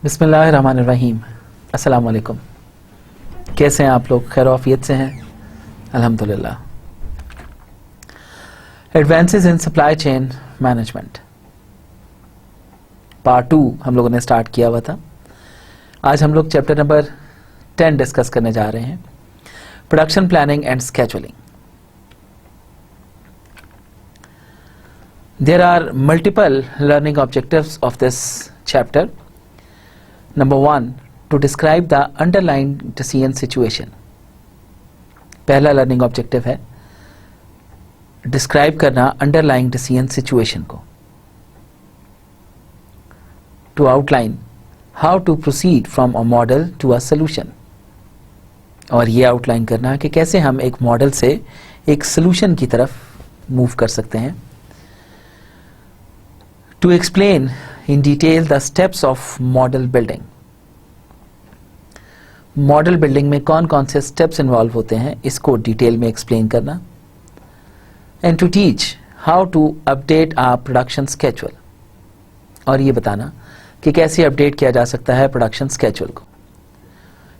बिस्मिल्लाहिर्रहमानिर्रहीम। अस्सलाम वालेकुम। कैसे हैं आप लोग? खैर आफियत से हैं? अल्हम्दुलिल्लाह। Advances in supply chain management part 2 हम लोगों ने स्टार्ट किया हुआ था। आज हम लोग चैप्टर नंबर 10 डिस्कस करने जा रहे हैं, production planning and scheduling. There are multiple learning objectives of this chapter. Number 1, to describe the underlying decision situation. पहला learning objective है describe करना underlying decision situation को. To outline how to proceed from a model to a solution. और ये outline करना कि कैसे हम एक model से एक solution की तरफ move कर सकते हैं. To explain in detail the steps of model building. Model building में कौन कौन से स्टेप्स इन्वॉल्व होते हैं इसको डिटेल में एक्सप्लेन करना. And to teach how to update our production schedule. और ये बताना कि कैसे अपडेट किया जा सकता है प्रोडक्शन स्केड्यूल को.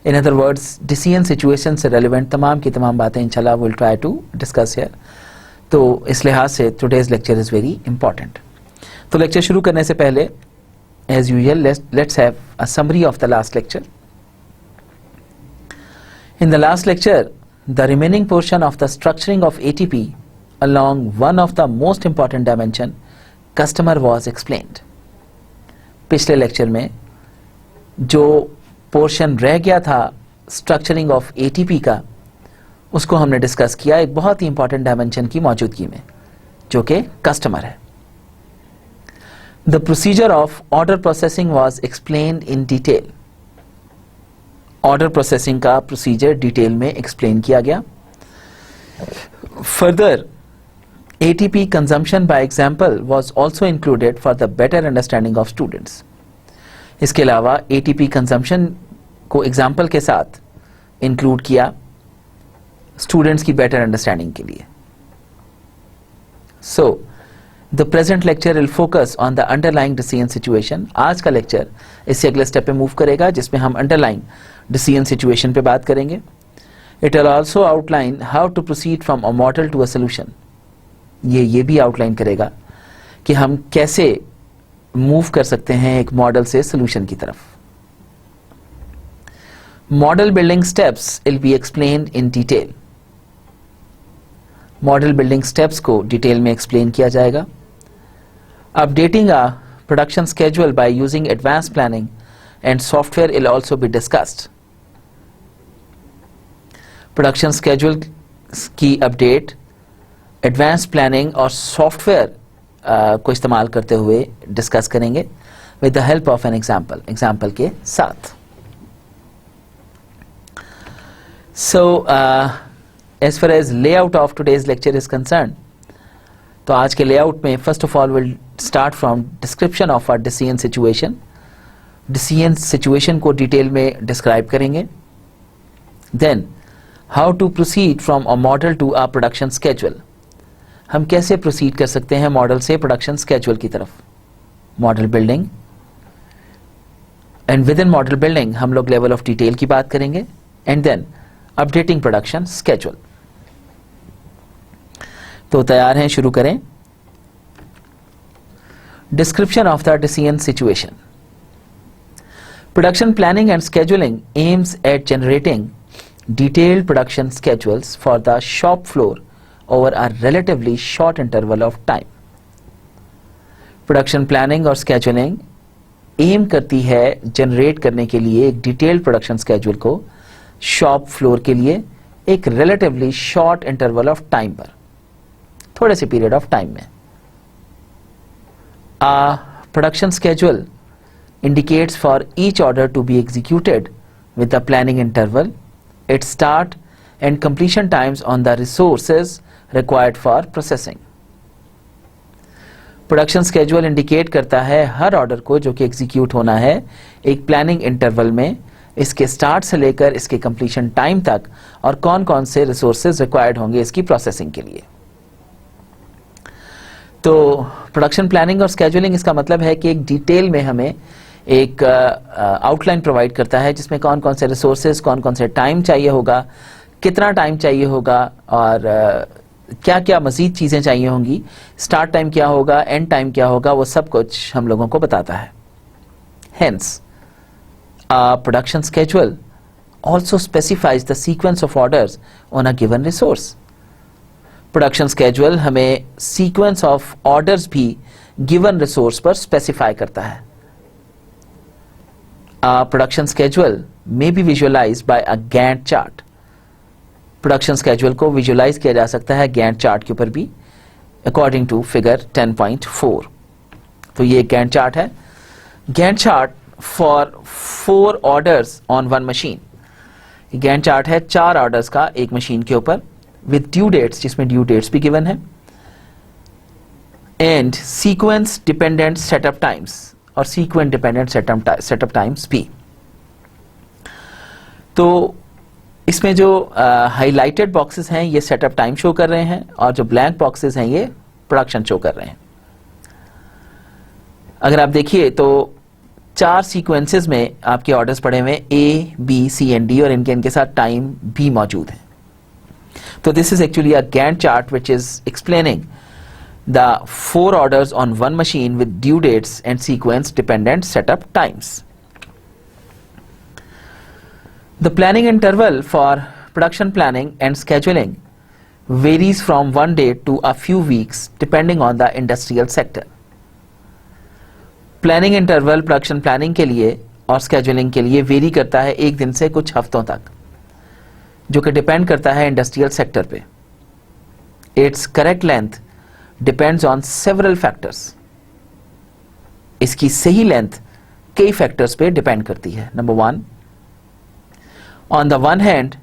In other words, decision situation से रेलिवेंट तमाम की तमाम बातें इंशाल्लाह will try to discuss here. तो इस लिहाज से today's lecture is very important. तो लेक्चर शुरू करने से पहले as usual let's have a summary of the last lecture. In the last lecture, the remaining portion of the structuring of ATP along one of the most important dimension, customer, was explained. पिछले lecture में जो portion रह गया था structuring of ATP का, उसको हमने discuss किया एक बहुत ही इंपॉर्टेंट डायमेंशन की मौजूदगी में, जो कि कस्टमर है. The procedure of order processing was explained in detail. Order processing का प्रोसीजर डिटेल में एक्सप्लेन किया गया. Further, ATP consumption by example was also included for the better understanding of students. इसके अलावा ATP कंजम्पशन को example के साथ include किया स्टूडेंट्स की बेटर अंडरस्टैंडिंग के लिए. So the present lecture will focus on the underlying decision situation. आज का लेक्चर इससे अगले स्टेप पे मूव करेगा जिसमें हम अंडरलाइंग डिसीजन सिचुएशन पे बात करेंगे. It will also outline how to proceed from a model to a solution. ये भी आउटलाइन करेगा कि हम कैसे मूव कर सकते हैं एक मॉडल से सोल्यूशन की तरफ. Model building steps will be explained in detail. Model building steps को डिटेल में एक्सप्लेन किया जाएगा. Updating a production schedule by using advance planning and software will also be discussed. Production schedule की update advance planning और software को इस्तेमाल करते हुए डिस्कस करेंगे with the help of an example के साथ. So as far as layout of today's lecture is concern, तो आज के लेआउट में first of all will start from description of a decision situation. Decision situation को detail में describe करेंगे. Then how to proceed from a model to a production schedule. हम कैसे proceed कर सकते हैं मॉडल से प्रोडक्शन स्केड्यूल की तरफ. Model building and within model building हम लोग लेवल ऑफ डिटेल की बात करेंगे. And then updating production schedule. तो तैयार हैं, शुरू करें. Description of the decision situation. Production planning and scheduling aims at generating detailed production schedules for the shop floor over a relatively short interval of time. Production planning और scheduling aim करती है generate करने के लिए एक detailed production schedule को shop floor के लिए एक relatively short interval of time पर, थोड़े से period of time में. A production schedule indicates for each order to be executed with the planning interval, its start and completion times on the resources required for processing. Production schedule indicate करता है हर order को जो कि execute होना है एक planning interval में, इसके स्टार्ट से लेकर इसके कंप्लीशन टाइम तक, और कौन कौन से रिसोर्सेज रिक्वायर्ड होंगे इसकी प्रोसेसिंग के लिए. तो प्रोडक्शन प्लानिंग और स्केड्यूलिंग इसका मतलब है कि एक डिटेल में हमें एक आउटलाइन प्रोवाइड करता है जिसमें कौन कौन से रिसोर्सेज, कौन कौन से टाइम चाहिए होगा, कितना टाइम चाहिए होगा और क्या क्या मजीद चीज़ें चाहिए होंगी, स्टार्ट टाइम क्या होगा, एंड टाइम क्या होगा, वो सब कुछ हम लोगों को बताता है. Hence production schedule also specifies the sequence of orders on a given resource. Production schedule हमें सीक्वेंस ऑफ ऑर्डर्स भी गिवन रिसोर्स पर स्पेसिफाई करता है. Production schedule may be visualized by a Gantt chart. Production schedule को visualize किया जा सकता है गैंट चार्ट के ऊपर भी, अकॉर्डिंग टू फिगर 10.4. तो ये गैंट चार्ट है. Gantt chart for 4 orders on one machine. Gantt chart है 4 ऑर्डर्स का एक मशीन के ऊपर, विद ड्यू डेट्स, जिसमें ड्यू डेट्स भी गिवन है, and sequence dependent setup times और सीक्वेंस डिपेंडेंट सेटअप टाइम्स भी. तो इसमें जो हाईलाइटेड बॉक्सेस हैं ये सेटअप टाइम शो कर रहे हैं और जो ब्लैंक बॉक्सेस हैं ये प्रोडक्शन शो कर रहे हैं. अगर आप देखिए तो 4 सीक्वेंसेस में आपके ऑर्डर्स पड़े हुए A, B, C and D और इनके साथ टाइम भी मौजूद है. तो this is actually a Gantt chart which is explaining the 4 orders on one machine with due dates and sequence dependent setup times. The planning interval for production planning and scheduling varies from one day to a few weeks depending on the industrial sector. Planning interval production planning के लिए और scheduling के लिए very करता है एक दिन से कुछ हफ्तों तक, जो कि डिपेंड करता है इंडस्ट्रियल सेक्टर पे. It's correct length depends on several factors. इसकी सही लेंथ कई फैक्टर्स पे डिपेंड करती है. Number 1, on the one hand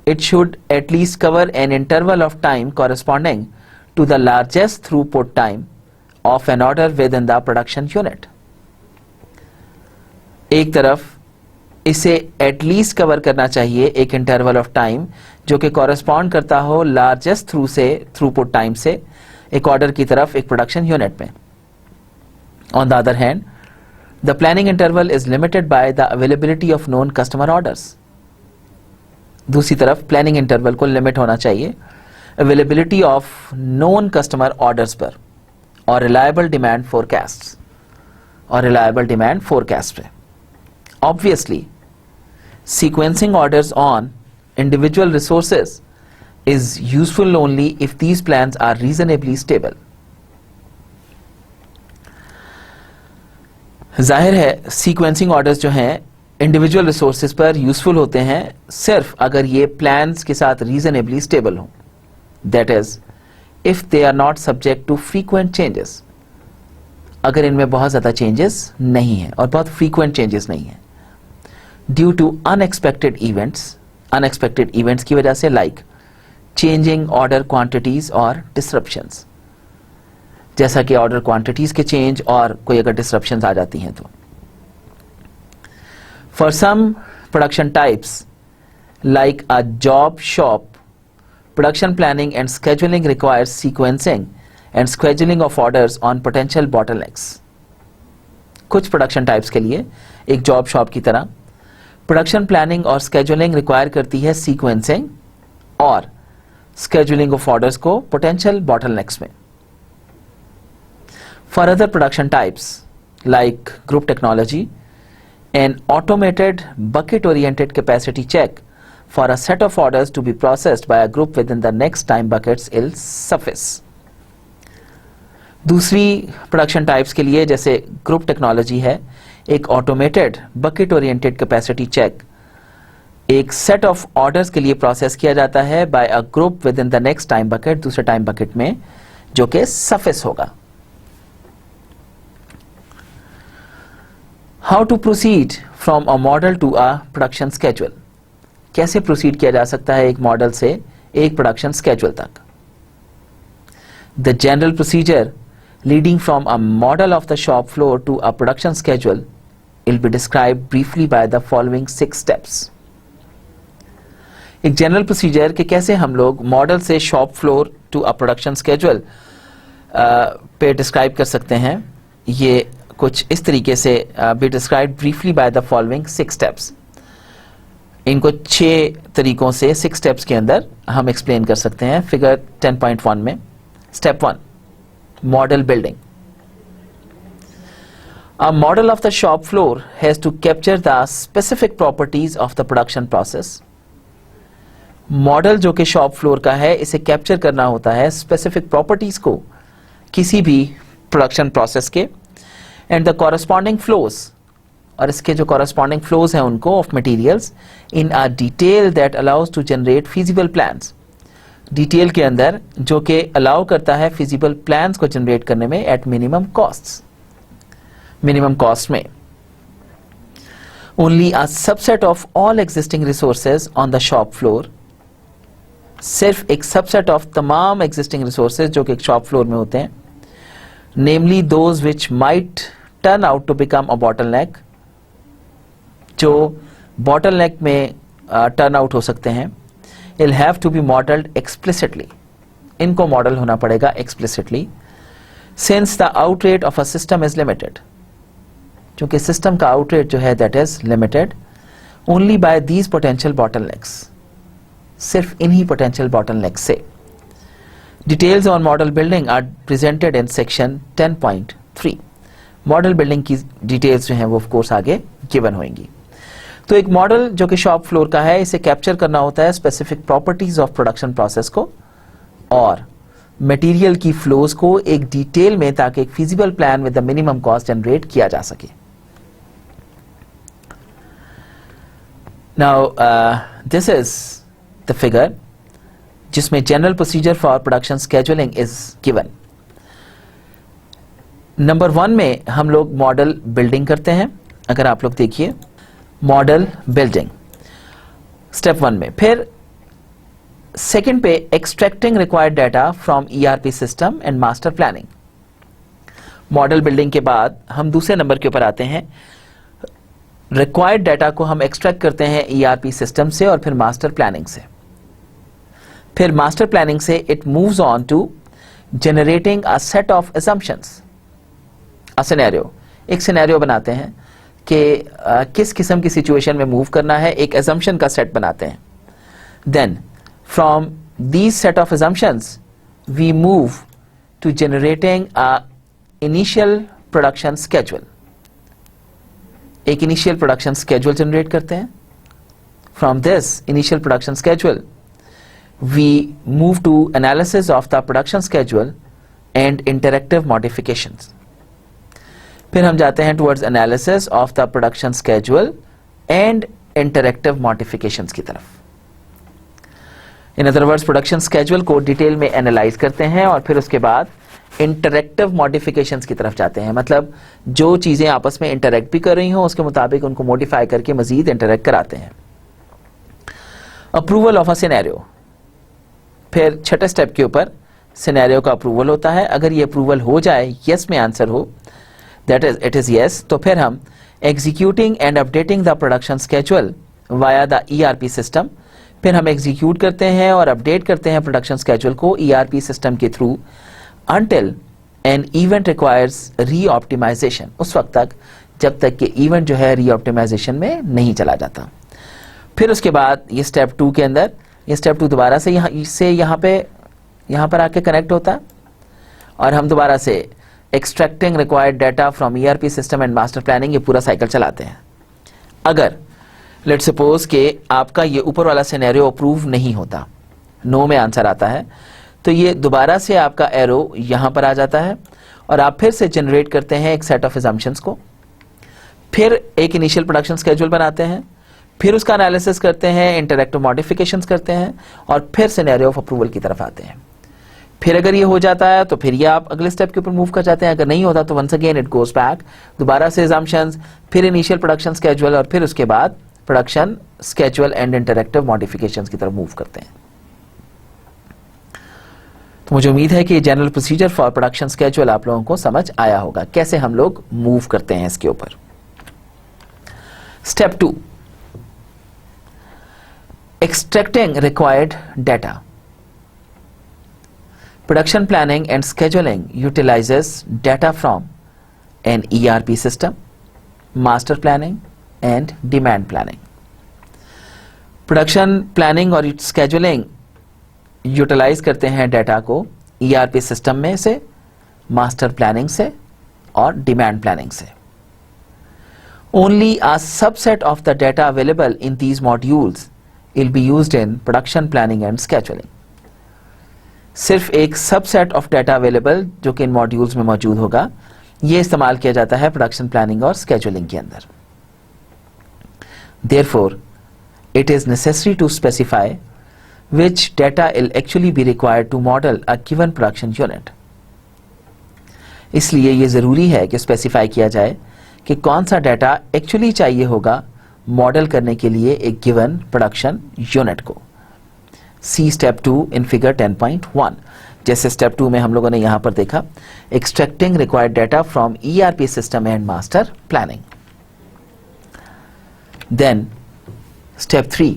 it should at least cover an interval of time corresponding to the largest throughput time of an order within the production unit. एक तरफ इसे at least cover करना चाहिए एक interval of time जो कि correspond करता हो लार्जेस्ट थ्रूपुट टाइम से एक ऑर्डर की तरफ एक प्रोडक्शन यूनिट में. On the other hand the planning interval is limited by the availability of known customer orders. दूसरी तरफ प्लानिंग इंटरवल को लिमिट होना चाहिए availability of known customer orders पर और रिलायबल डिमांड फोरकास्ट पे. Obviously sequencing orders on individual resources is useful only if these plans are reasonably stable. जाहिर है सीक्वेंसिंग ऑर्डर्स जो हैं इंडिविजुअल रिसोर्सेज पर यूजफुल होते हैं सिर्फ अगर ये प्लान्स के साथ रीजनेबली स्टेबल हों. That is if they are not subject to frequent changes. अगर इनमें बहुत ज्यादा चेंजेस नहीं है और बहुत फ्रीक्वेंट चेंजेस नहीं है ड्यू टू अनएक्सपेक्टेड इवेंट्स की वजह से, लाइक चेंजिंग ऑर्डर क्वांटिटीज और डिसरप्शंस. जैसा कि ऑर्डर क्वांटिटीज के चेंज और कोई अगर डिसरप्शंस आ जाती हैं तो. For some production types, like a job shop, production planning and scheduling requires sequencing and scheduling of orders on potential bottlenecks. कुछ production types के लिए एक job shop की तरह production planning और scheduling require करती है sequencing और scheduling of orders को potential bottlenecks में. For other production types, like group technology, an automated bucket-oriented capacity check for a set of orders to be processed by a group within the next time buckets will suffice. दूसरी production types के लिए जैसे group technology है, एक automated bucket oriented capacity check एक set of orders के लिए process किया जाता है by a group within the next time bucket, दूसरे टाइम बकेट में, जो कि सफिस होगा. How to proceed from a model to a production schedule. कैसे प्रोसीड किया जा सकता है एक मॉडल से एक प्रोडक्शन स्केड्यूल तक. The general procedure leading from a model of the shop floor to a production schedule will be described briefly by the following 6 steps. एक जनरल प्रोसीजर कि कैसे हम लोग मॉडल से shop floor to a production schedule पे describe कर सकते हैं, ये कुछ इस तरीके से be described briefly by the following 6 steps. इनको 6 तरीकों से 6 स्टेप्स के अंदर हम एक्सप्लेन कर सकते हैं फिगर 10.1 में। Step 1, model building. A model of the shop floor has to capture the specific properties of the production process. Model जो कि शॉप फ्लोर का है, इसे कैप्चर करना होता है स्पेसिफिक प्रॉपर्टीज को किसी भी प्रोडक्शन प्रोसेस के, एंड द कॉरस्पॉन्डिंग फ्लोज, और इसके जो कॉरस्पॉन्डिंग फ्लोज हैं उनको, of materials in a detail that allows to generate feasible plans. Detail के अंदर जो कि अलाउ करता है फिजिबल प्लान्स को जनरेट करने में at minimum cost, minimum cost में। Only a subset of all existing resources on the shop floor, सिर्फ एक सबसेट ऑफ तमाम एग्जिस्टिंग रिसोर्सेज जो कि एक शॉप फ्लोर में होते हैं, namely those which might turn out to become a bottleneck, जो बॉटलनेक में टर्न आउट हो सकते हैं, will have to be modelled explicitly, इनको मॉडल होना पड़ेगा explicitly, since the outrate of a system is limited, क्योंकि सिस्टम का आउटरेट जो है that is limited only by these potential bottlenecks, सिर्फ इन्हीं पोटेंशियल बॉटलनेक्स से। Details on model building are presented in section 10.3। Model building की डिटेल्स जो हैं वो ऑफ कोर्स आगे गिवन होंगी। तो एक मॉडल जो कि शॉप फ्लोर का है, इसे कैप्चर करना होता है specific properties of production process को और मटेरियल की फ्लोज को एक डिटेल में, ताकि एक feasible plan with the minimum cost generate किया जा सके। Now this is the figure जिसमें general procedure for production scheduling is given. Number 1 में हम लोग मॉडल बिल्डिंग करते हैं। अगर आप लोग देखिए मॉडल बिल्डिंग स्टेप 1 में, फिर सेकंड पे extracting required data from ERP system and master planning. Model building के बाद हम दूसरे नंबर के ऊपर आते हैं, रिक्वायर्ड डाटा को हम एक्सट्रैक्ट करते हैं ईआरपी सिस्टम से और फिर मास्टर प्लानिंग से। फिर मास्टर प्लानिंग से it moves on to generating a set of assumptions, a scenario, एक सिनेरियो बनाते हैं कि किस किस्म की सिचुएशन में मूव करना है, एक असम्पशन का सेट बनाते हैं। Then from these set of assumptions we move to generating a initial production schedule, एक इनिशियल प्रोडक्शन स्केड्यूल जनरेट करते हैं। From this initial production schedule we move to analysis of the production schedule and interactive modifications. फिर हम जाते हैं towards analysis of the production schedule and interactive modifications की तरफ। In other words, production schedule को detail में analyse करते हैं और फिर उसके बाद इंटरैक्टिव मॉडिफिकेशंस की तरफ जाते हैं, मतलब जो चीजें आपस में इंटरैक्ट भी कर रही हों उसके मुताबिक उनको मॉडिफाई करके मजीद इंटरैक्ट कराते हैं। अप्रूवल ऑफ अ सिनेरियो, फिर छठे स्टेप के ऊपर सिनेरियो का अप्रूवल होता है। अगर ये अप्रूवल हो जाए, यस में आंसर हो, that is it is yes, तो फिर हम executing and updating the production schedule via the ERP system, फिर हम एग्जीक्यूट करते हैं और अपडेट करते हैं प्रोडक्शन स्केड्यूल को ईआरपी सिस्टम के through until an event requires reoptimization, उस वक्त तक जब तक कि इवेंट जो है रीऑप्टिमाइजेशन में नहीं चला जाता। फिर उसके बाद ये स्टेप 2 के अंदर, ये स्टेप 2 दोबारा से यहाँ पर आके कनेक्ट होता है और हम दोबारा से extracting required data from ERP system and master planning, ये पूरा साइकिल चलाते हैं। अगर लेट्स सपोज कि आपका ये ऊपर वाला सिनेरियो अप्रूव नहीं होता, नो में आंसर आता है, तो ये दोबारा से आपका एरो यहाँ पर आ जाता है और आप फिर से जनरेट करते हैं एक सेट ऑफ असम्पशंस को, फिर एक इनिशियल प्रोडक्शन स्केड्यूल बनाते हैं, फिर उसका एनालिसिस करते हैं, इंटरैक्टिव मॉडिफिकेशंस करते हैं और फिर सिनेरियो ऑफ अप्रूवल की तरफ आते हैं। फिर अगर ये हो जाता है तो फिर ये आप अगले स्टेप के ऊपर मूव कर जाते हैं। अगर नहीं होता तो once again it goes back, दोबारा से असम्पशंस, फिर इनिशियल प्रोडक्शन स्केड्यूल और फिर उसके बाद production schedule and interactive modifications की तरफ मूव करते हैं। तो मुझे उम्मीद है कि general procedure for production schedule आप लोगों को समझ आया होगा, कैसे हम लोग मूव करते हैं इसके ऊपर। Step 2, extracting required data. Production planning and scheduling utilizes data from an ERP system, master planning and demand planning. Production planning और स्केजुलिंग यूटिलाइज करते हैं डाटा को ERP सिस्टम में से, मास्टर प्लानिंग से और डिमांड प्लानिंग से. Only a subset of the data available in these modules will be used in production planning and scheduling. सिर्फ एक सबसेट ऑफ डाटा अवेलेबल जो कि इन मॉड्यूल्स में मौजूद होगा, ये इस्तेमाल किया जाता है प्रोडक्शन प्लानिंग और स्केजुलिंग के अंदर. Therefore, it is necessary to specify which data will actually be required to model a given production unit. इसलिए ये जरूरी है कि स्पेसिफाई किया जाए कि कौन सा डाटा एक्चुअली चाहिए होगा मॉडल करने के लिए एक गिवन प्रोडक्शन यूनिट को. See step 2 in figure 10.1. जैसे स्टेप 2 में हम लोगों ने यहां पर देखा, extracting required data from ERP system and master planning. Then step 3,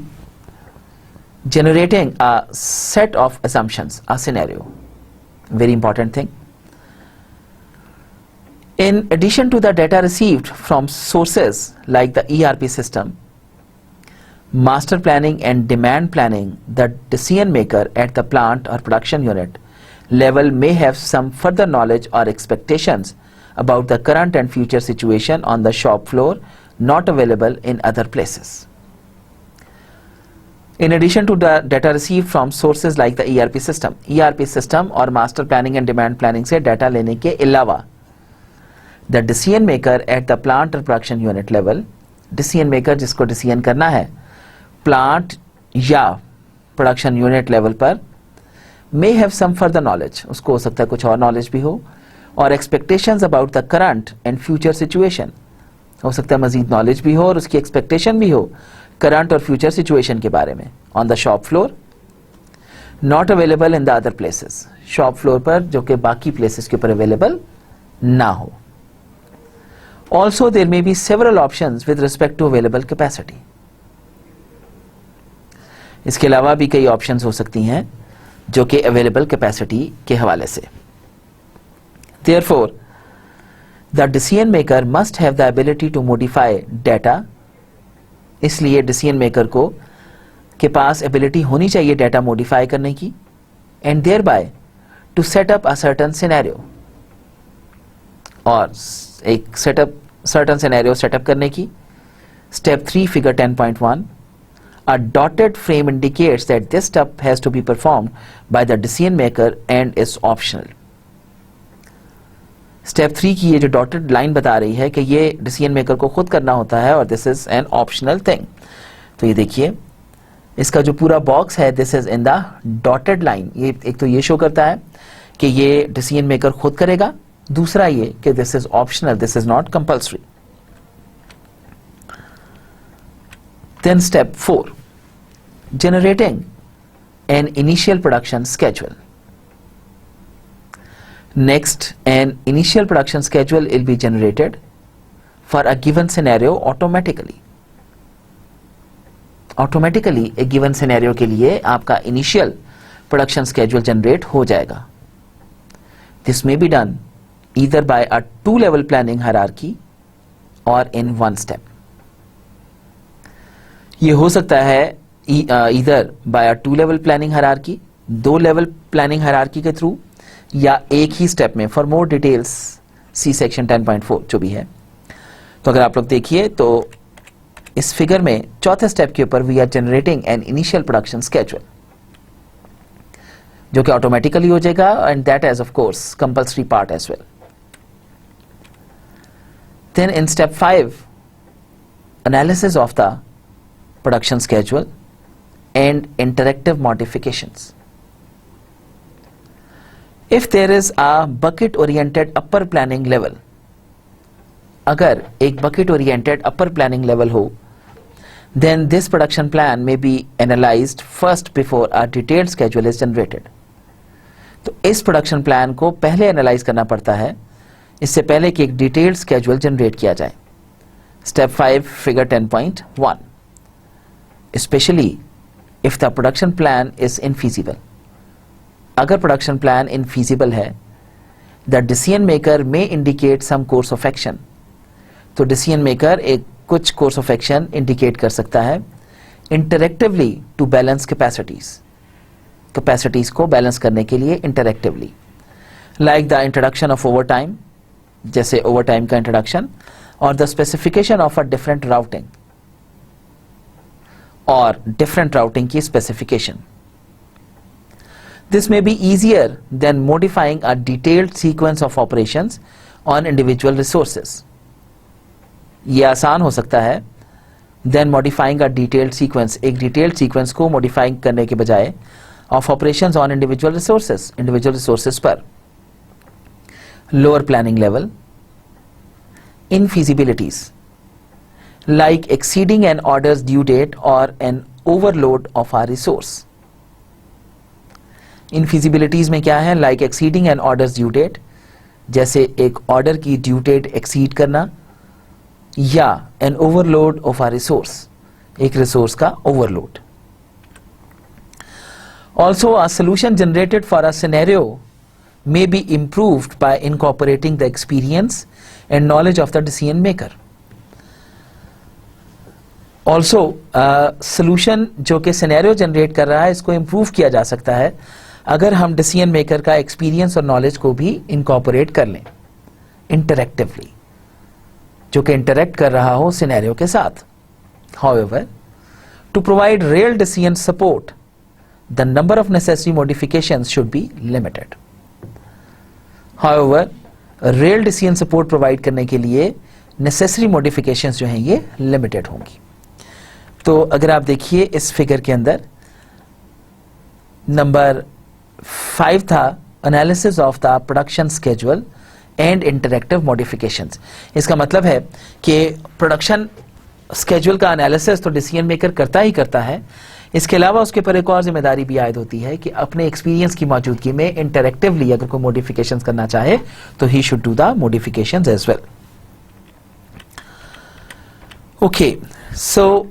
generating a set of assumptions, a scenario. Very important thing. In addition to the data received from sources like the ERP system, master planning and demand planning, the decision maker at the plant or production unit level may have some further knowledge or expectations about the current and future situation on the shop floor not available in other places. In addition to the data received from sources like the ERP system और master planning and demand planning से data लेने के अलावा the decision maker at the plant or production unit level, decision maker जिसको decision करना है plant या production unit level पर, may have some further knowledge, उसको हो सकता है कुछ और knowledge भी हो, और expectations about the current and future situation, हो सकता है मजीद knowledge भी हो और उसकी expectation भी हो करंट और फ्यूचर सिचुएशन के बारे में on the shop floor, not available in the other places, shop floor पर जो कि बाकी प्लेसेस के ऊपर अवेलेबल ना हो. Also there may be several options with respect to available capacity. इसके अलावा भी कई ऑप्शंस हो सकती हैं जो कि अवेलेबल कैपेसिटी के हवाले से. Therefore the decision maker must have the ability to modify data. इसलिए डिसीजन मेकर को के पास एबिलिटी होनी चाहिए डाटा मॉडिफाई करने की, and thereby to set up a certain scenario, और एक सर्टेन सिनेरियो सेटअप करने की. Step 3 figure 10.1, a dotted frame indicates that this step has to be performed by the decision maker and is optional. Step 3 की ये जो dotted line बता रही है कि ये डिसीजन मेकर को खुद करना होता है और this is an optional thing. तो ये देखिए इसका जो पूरा बॉक्स है this is in the dotted line. ये एक तो ये शो करता है कि ये डिसीजन मेकर खुद करेगा, दूसरा ये कि this is optional, this is not compulsory. Then step 4, generating an initial production schedule. Next, an initial production schedule will be generated for a given scenario automatically. Automatically a given scenario के लिए आपका initial production schedule generate हो जाएगा. This may be done either by a 2-level planning hierarchy or in one step. ये हो सकता है either by a 2-level planning hierarchy, 2-level planning hierarchy के थ्रू, या एक ही स्टेप में. For more details see section 10.4 जो भी है. तो अगर आप लोग देखिए तो इस फिगर में चौथे स्टेप के ऊपर we are generating an initial production schedule जो कि ऑटोमेटिकली हो जाएगा, and that is of course compulsory part as well. Then in step 5, analysis of the production schedule and interactive modifications. If there is a bucket oriented upper planning level, अगर एक bucket oriented upper planning level हो, then this production plan may be analyzed first before a detailed schedule is generated. तो इस production plan को पहले analyze करना पड़ता है इससे पहले कि एक detailed schedule generate किया जाए. Step 5 figure 10.1, especially if the production plan is infeasible. अगर प्रोडक्शन प्लान इनफीजिबल है the decision maker may indicate some course of action. तो डिसीजन मेकर एक कुछ कोर्स ऑफ एक्शन इंडिकेट कर सकता है इंटरएक्टिवली टू बैलेंस कैपेसिटीज को balance करने के लिए interactively, like the introduction of overtime, जैसे ओवर टाइम का इंट्रोडक्शन, और the specification of a different routing, और डिफरेंट राउटिंग की specification. This may be easier than modifying a detailed sequence of operations on individual resources. यह आसान हो सकता है than modifying a detailed sequence, एक डिटेल्ड सीक्वेंस को मॉडिफाइंग करने के बजाय, of operations on individual resources पर। Lower planning level, infeasibilities like exceeding an order's due date or an overload of our resource। infeasibilities में क्या है? like exceeding an order's due date, जैसे एक ऑर्डर की ड्यू डेट एक्सीड करना, या an overload of our resource, एक resource का overload. also a solution generated for a scenario may be improved by incorporating the experience and knowledge of the decision maker। also solution जो कि scenario generate कर रहा है, इसको improve किया जा सकता है अगर हम डिसीजन मेकर का एक्सपीरियंस और नॉलेज को भी इनकॉर्पोरेट कर लें इंटरएक्टिवली, जो कि इंटरैक्ट कर रहा हो सिनेरियो के साथ। however to provide real decision support the number of necessary modifications should be limited। however real decision support provide करने के लिए नेसेसरी मॉडिफिकेशंस जो हैं ये लिमिटेड होंगी। तो अगर आप देखिए इस फिगर के अंदर नंबर 5 था analysis of the production schedule and interactive modifications. इसका मतलब है कि प्रोडक्शन स्केड्यूल का एनालिसिस तो डिसीजन मेकर करता ही करता है, इसके अलावा उसके पर एक और जिम्मेदारी भी आयद होती है कि अपने एक्सपीरियंस की मौजूदगी में इंटरएक्टिवली अगर कोई मॉडिफिकेशंस करना चाहे तो he should do the modifications as well. Okay, so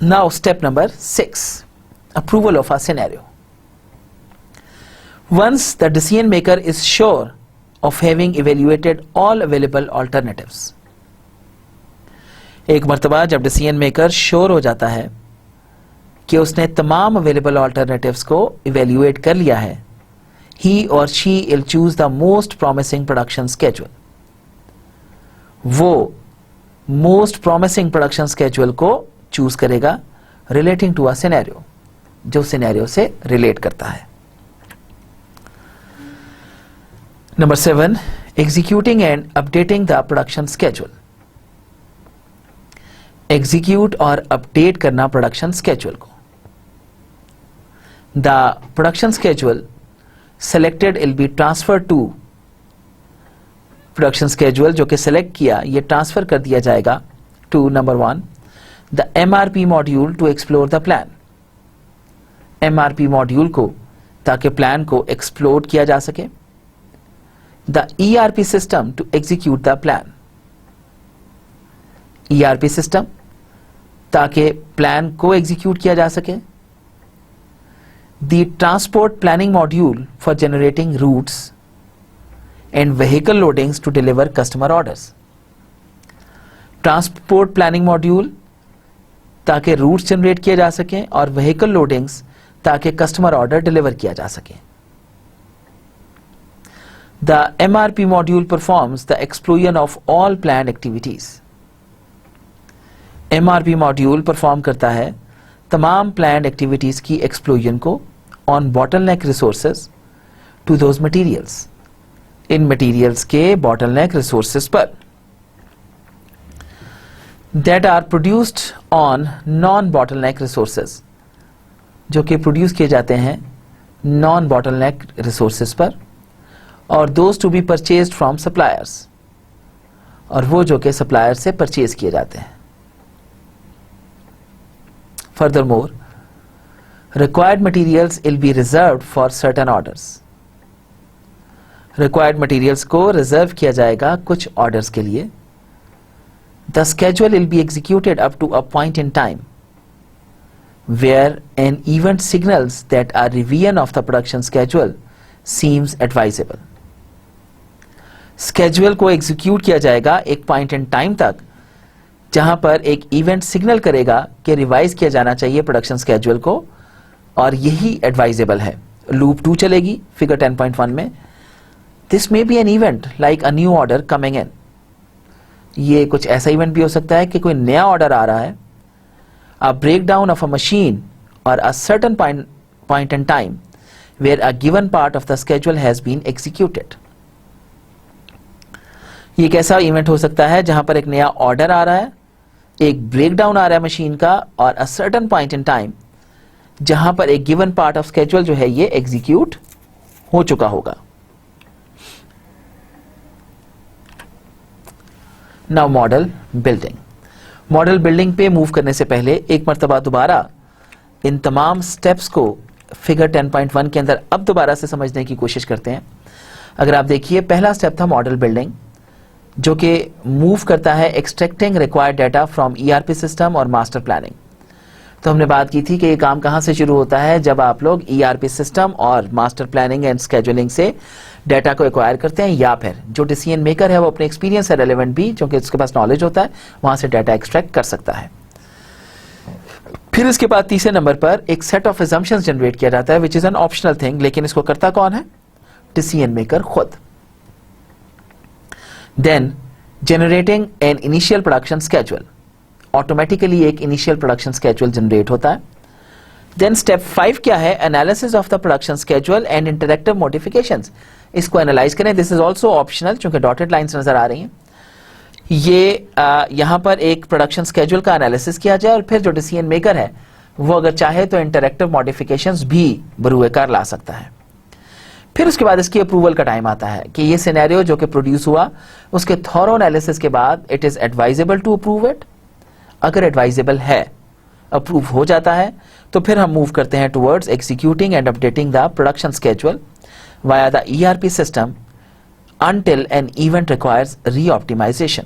now step number 6, approval of a scenario. Once the decision maker is sure of having evaluated all available alternatives. एक मर्तबा जब डिसीजन मेकर श्योर हो जाता है कि उसने तमाम available alternatives को इवेल्युएट कर लिया है, he or she will choose the most promising production schedule. वो मोस्ट प्रॉमिसिंग प्रोडक्शन स्केड्यूल को चूज करेगा रिलेटिंग टू अ सिनेरियो, जो सिनेरियो से रिलेट करता है। Number 7, executing and updating the production schedule. Execute और अपडेट करना प्रोडक्शन स्केड्यूल को। The production schedule selected will be transfer to, production schedule जो कि सेलेक्ट किया ये ट्रांसफर कर दिया जाएगा to number 1 the MRP module to explore the plan. MRP module को, ताकि प्लान को एक्सप्लोर किया जा सके। The ERP system to execute the plan. ERP system ताकि प्लान को एग्जीक्यूट किया जा सके। The transport planning module for generating routes and vehicle loadings to deliver customer orders. Transport planning module ताकि रूट्स जनरेट किए जा सकें और व्हीकल लोडिंग्स ताकि कस्टमर ऑर्डर डिलीवर किया जा सके। The MRP module performs the explosion of all planned activities। MRP module perform करता है तमाम प्लान्ड एक्टिविटीज की एक्सप्लोजन को on bottleneck resources to those materials, इन मटेरियल्स के बॉटलनेक रिसोर्सेज पर that are produced on non bottleneck resources, जो कि प्रोड्यूस किए जाते हैं नॉन बॉटलनेक रिसोर्सेज पर, और those to be purchased from suppliers, और वो जो कि सप्लायर से परचेज किए जाते हैं। Furthermore, required materials will be reserved for certain orders। Required materials को रिजर्व किया जाएगा कुछ ऑर्डर्स के लिए। The schedule will be executed up to a point in time where an event signals that a revision of the production schedule seems advisable। Schedule को execute किया जाएगा एक पॉइंट इन टाइम तक जहां पर एक इवेंट सिग्नल करेगा कि रिवाइज किया जाना चाहिए प्रोडक्शन स्केड्यूल को, और यही एडवाइजेबल है। लूप 2 चलेगी फिगर 10.1 में। This may B an event like a new order coming in. ये कुछ ऐसा इवेंट भी हो सकता है कि कोई नया ऑर्डर आ रहा है, a breakdown of a machine और a certain point in time where a given part of the schedule has been executed. ये एक ऐसा इवेंट हो सकता है जहां पर एक नया ऑर्डर आ रहा है, एक ब्रेकडाउन आ रहा है मशीन का, और a certain point in time जहां पर एक गिवन पार्ट ऑफ स्केड्यूल जो है ये एग्जीक्यूट हो चुका होगा। Now model building. Model building पे मूव करने से पहले एक मर्तबा दोबारा इन तमाम स्टेप्स को फिगर 10.1 के अंदर अब दोबारा से समझने की कोशिश करते हैं। अगर आप देखिए, पहला स्टेप था मॉडल बिल्डिंग, जो कि मूव करता है extracting required data from ERP system और मास्टर प्लानिंग। तो हमने बात की थी कि ये काम कहां से शुरू होता है, जब आप लोग ईआरपी सिस्टम और मास्टर प्लानिंग एंड स्केड्यूलिंग से डाटा को एक्वायर करते हैं, या फिर जो डिसीजन मेकर है वो अपने एक्सपीरियंस से रेलेवेंट भी, क्योंकि उसके पास नॉलेज होता है, वहां से डाटा एक्सट्रैक्ट कर सकता है। फिर इसके बाद तीसरे नंबर पर एक सेट ऑफ असम्पशंस जनरेट किया जाता है, which is an optional thing, लेकिन इसको करता कौन है? डिसीजन मेकर खुद। Then generating an initial production schedule, automatically एक इनिशियल प्रोडक्शन स्केड्यूल जनरेट होता है। देन स्टेप 5 क्या है? Analysis of the production schedule and interactive modifications. इसको एनालाइज करें। दिस इज ऑल्सो ऑप्शनल, चूंकि डॉटेड लाइंस नजर आ रही हैं। ये यहां पर एक प्रोडक्शन स्केड्यूल का एनालिसिस किया जाए, और फिर जो डिसीजन मेकर है वो अगर चाहे तो इंटरैक्टिव मॉडिफिकेशंस भी बरूए कार ला सकता है। फिर उसके बाद इसकी अप्रूवल का टाइम आता है कि ये सिनेरियो जो कि प्रोड्यूस हुआ, उसके थॉरो एनालिसिस के बाद it is advisable to approve it. अगर एडवाइजेबल है, अप्रूव हो जाता है, तो फिर हम मूव करते हैं towards executing and updating the production schedule via the ERP system until an event requires reoptimization।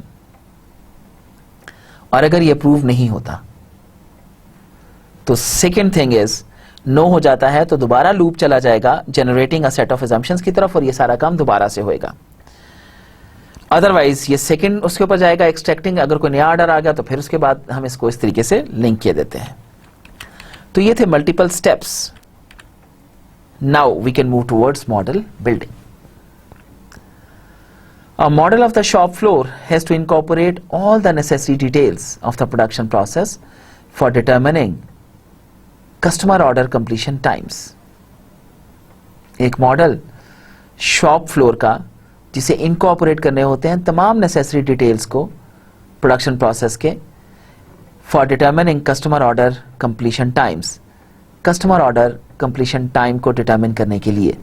और अगर ये अप्रूव नहीं होता तो सेकेंड थिंग इज, नो हो जाता है तो दोबारा लूप चला जाएगा generating a set of assumptions की तरफ, और ये सारा काम दोबारा से होएगा। अदरवाइज ये सेकेंड उसके ऊपर जाएगा एक्सट्रैक्टिंग। अगर कोई नया ऑर्डर आ गया तो फिर उसके बाद हम इसको इस तरीके से लिंक किए देते हैं। तो ये थे multiple steps. Now we can move towards model building. A model of the shop floor has to incorporate all the necessary details of the production process for determining customer order completion times। एक model shop floor का, जिसे incorporate करने होते हैं तमाम necessary details को production process के, for determining customer order completion times, customer order completion time को डिटर्मिन करने के लिए।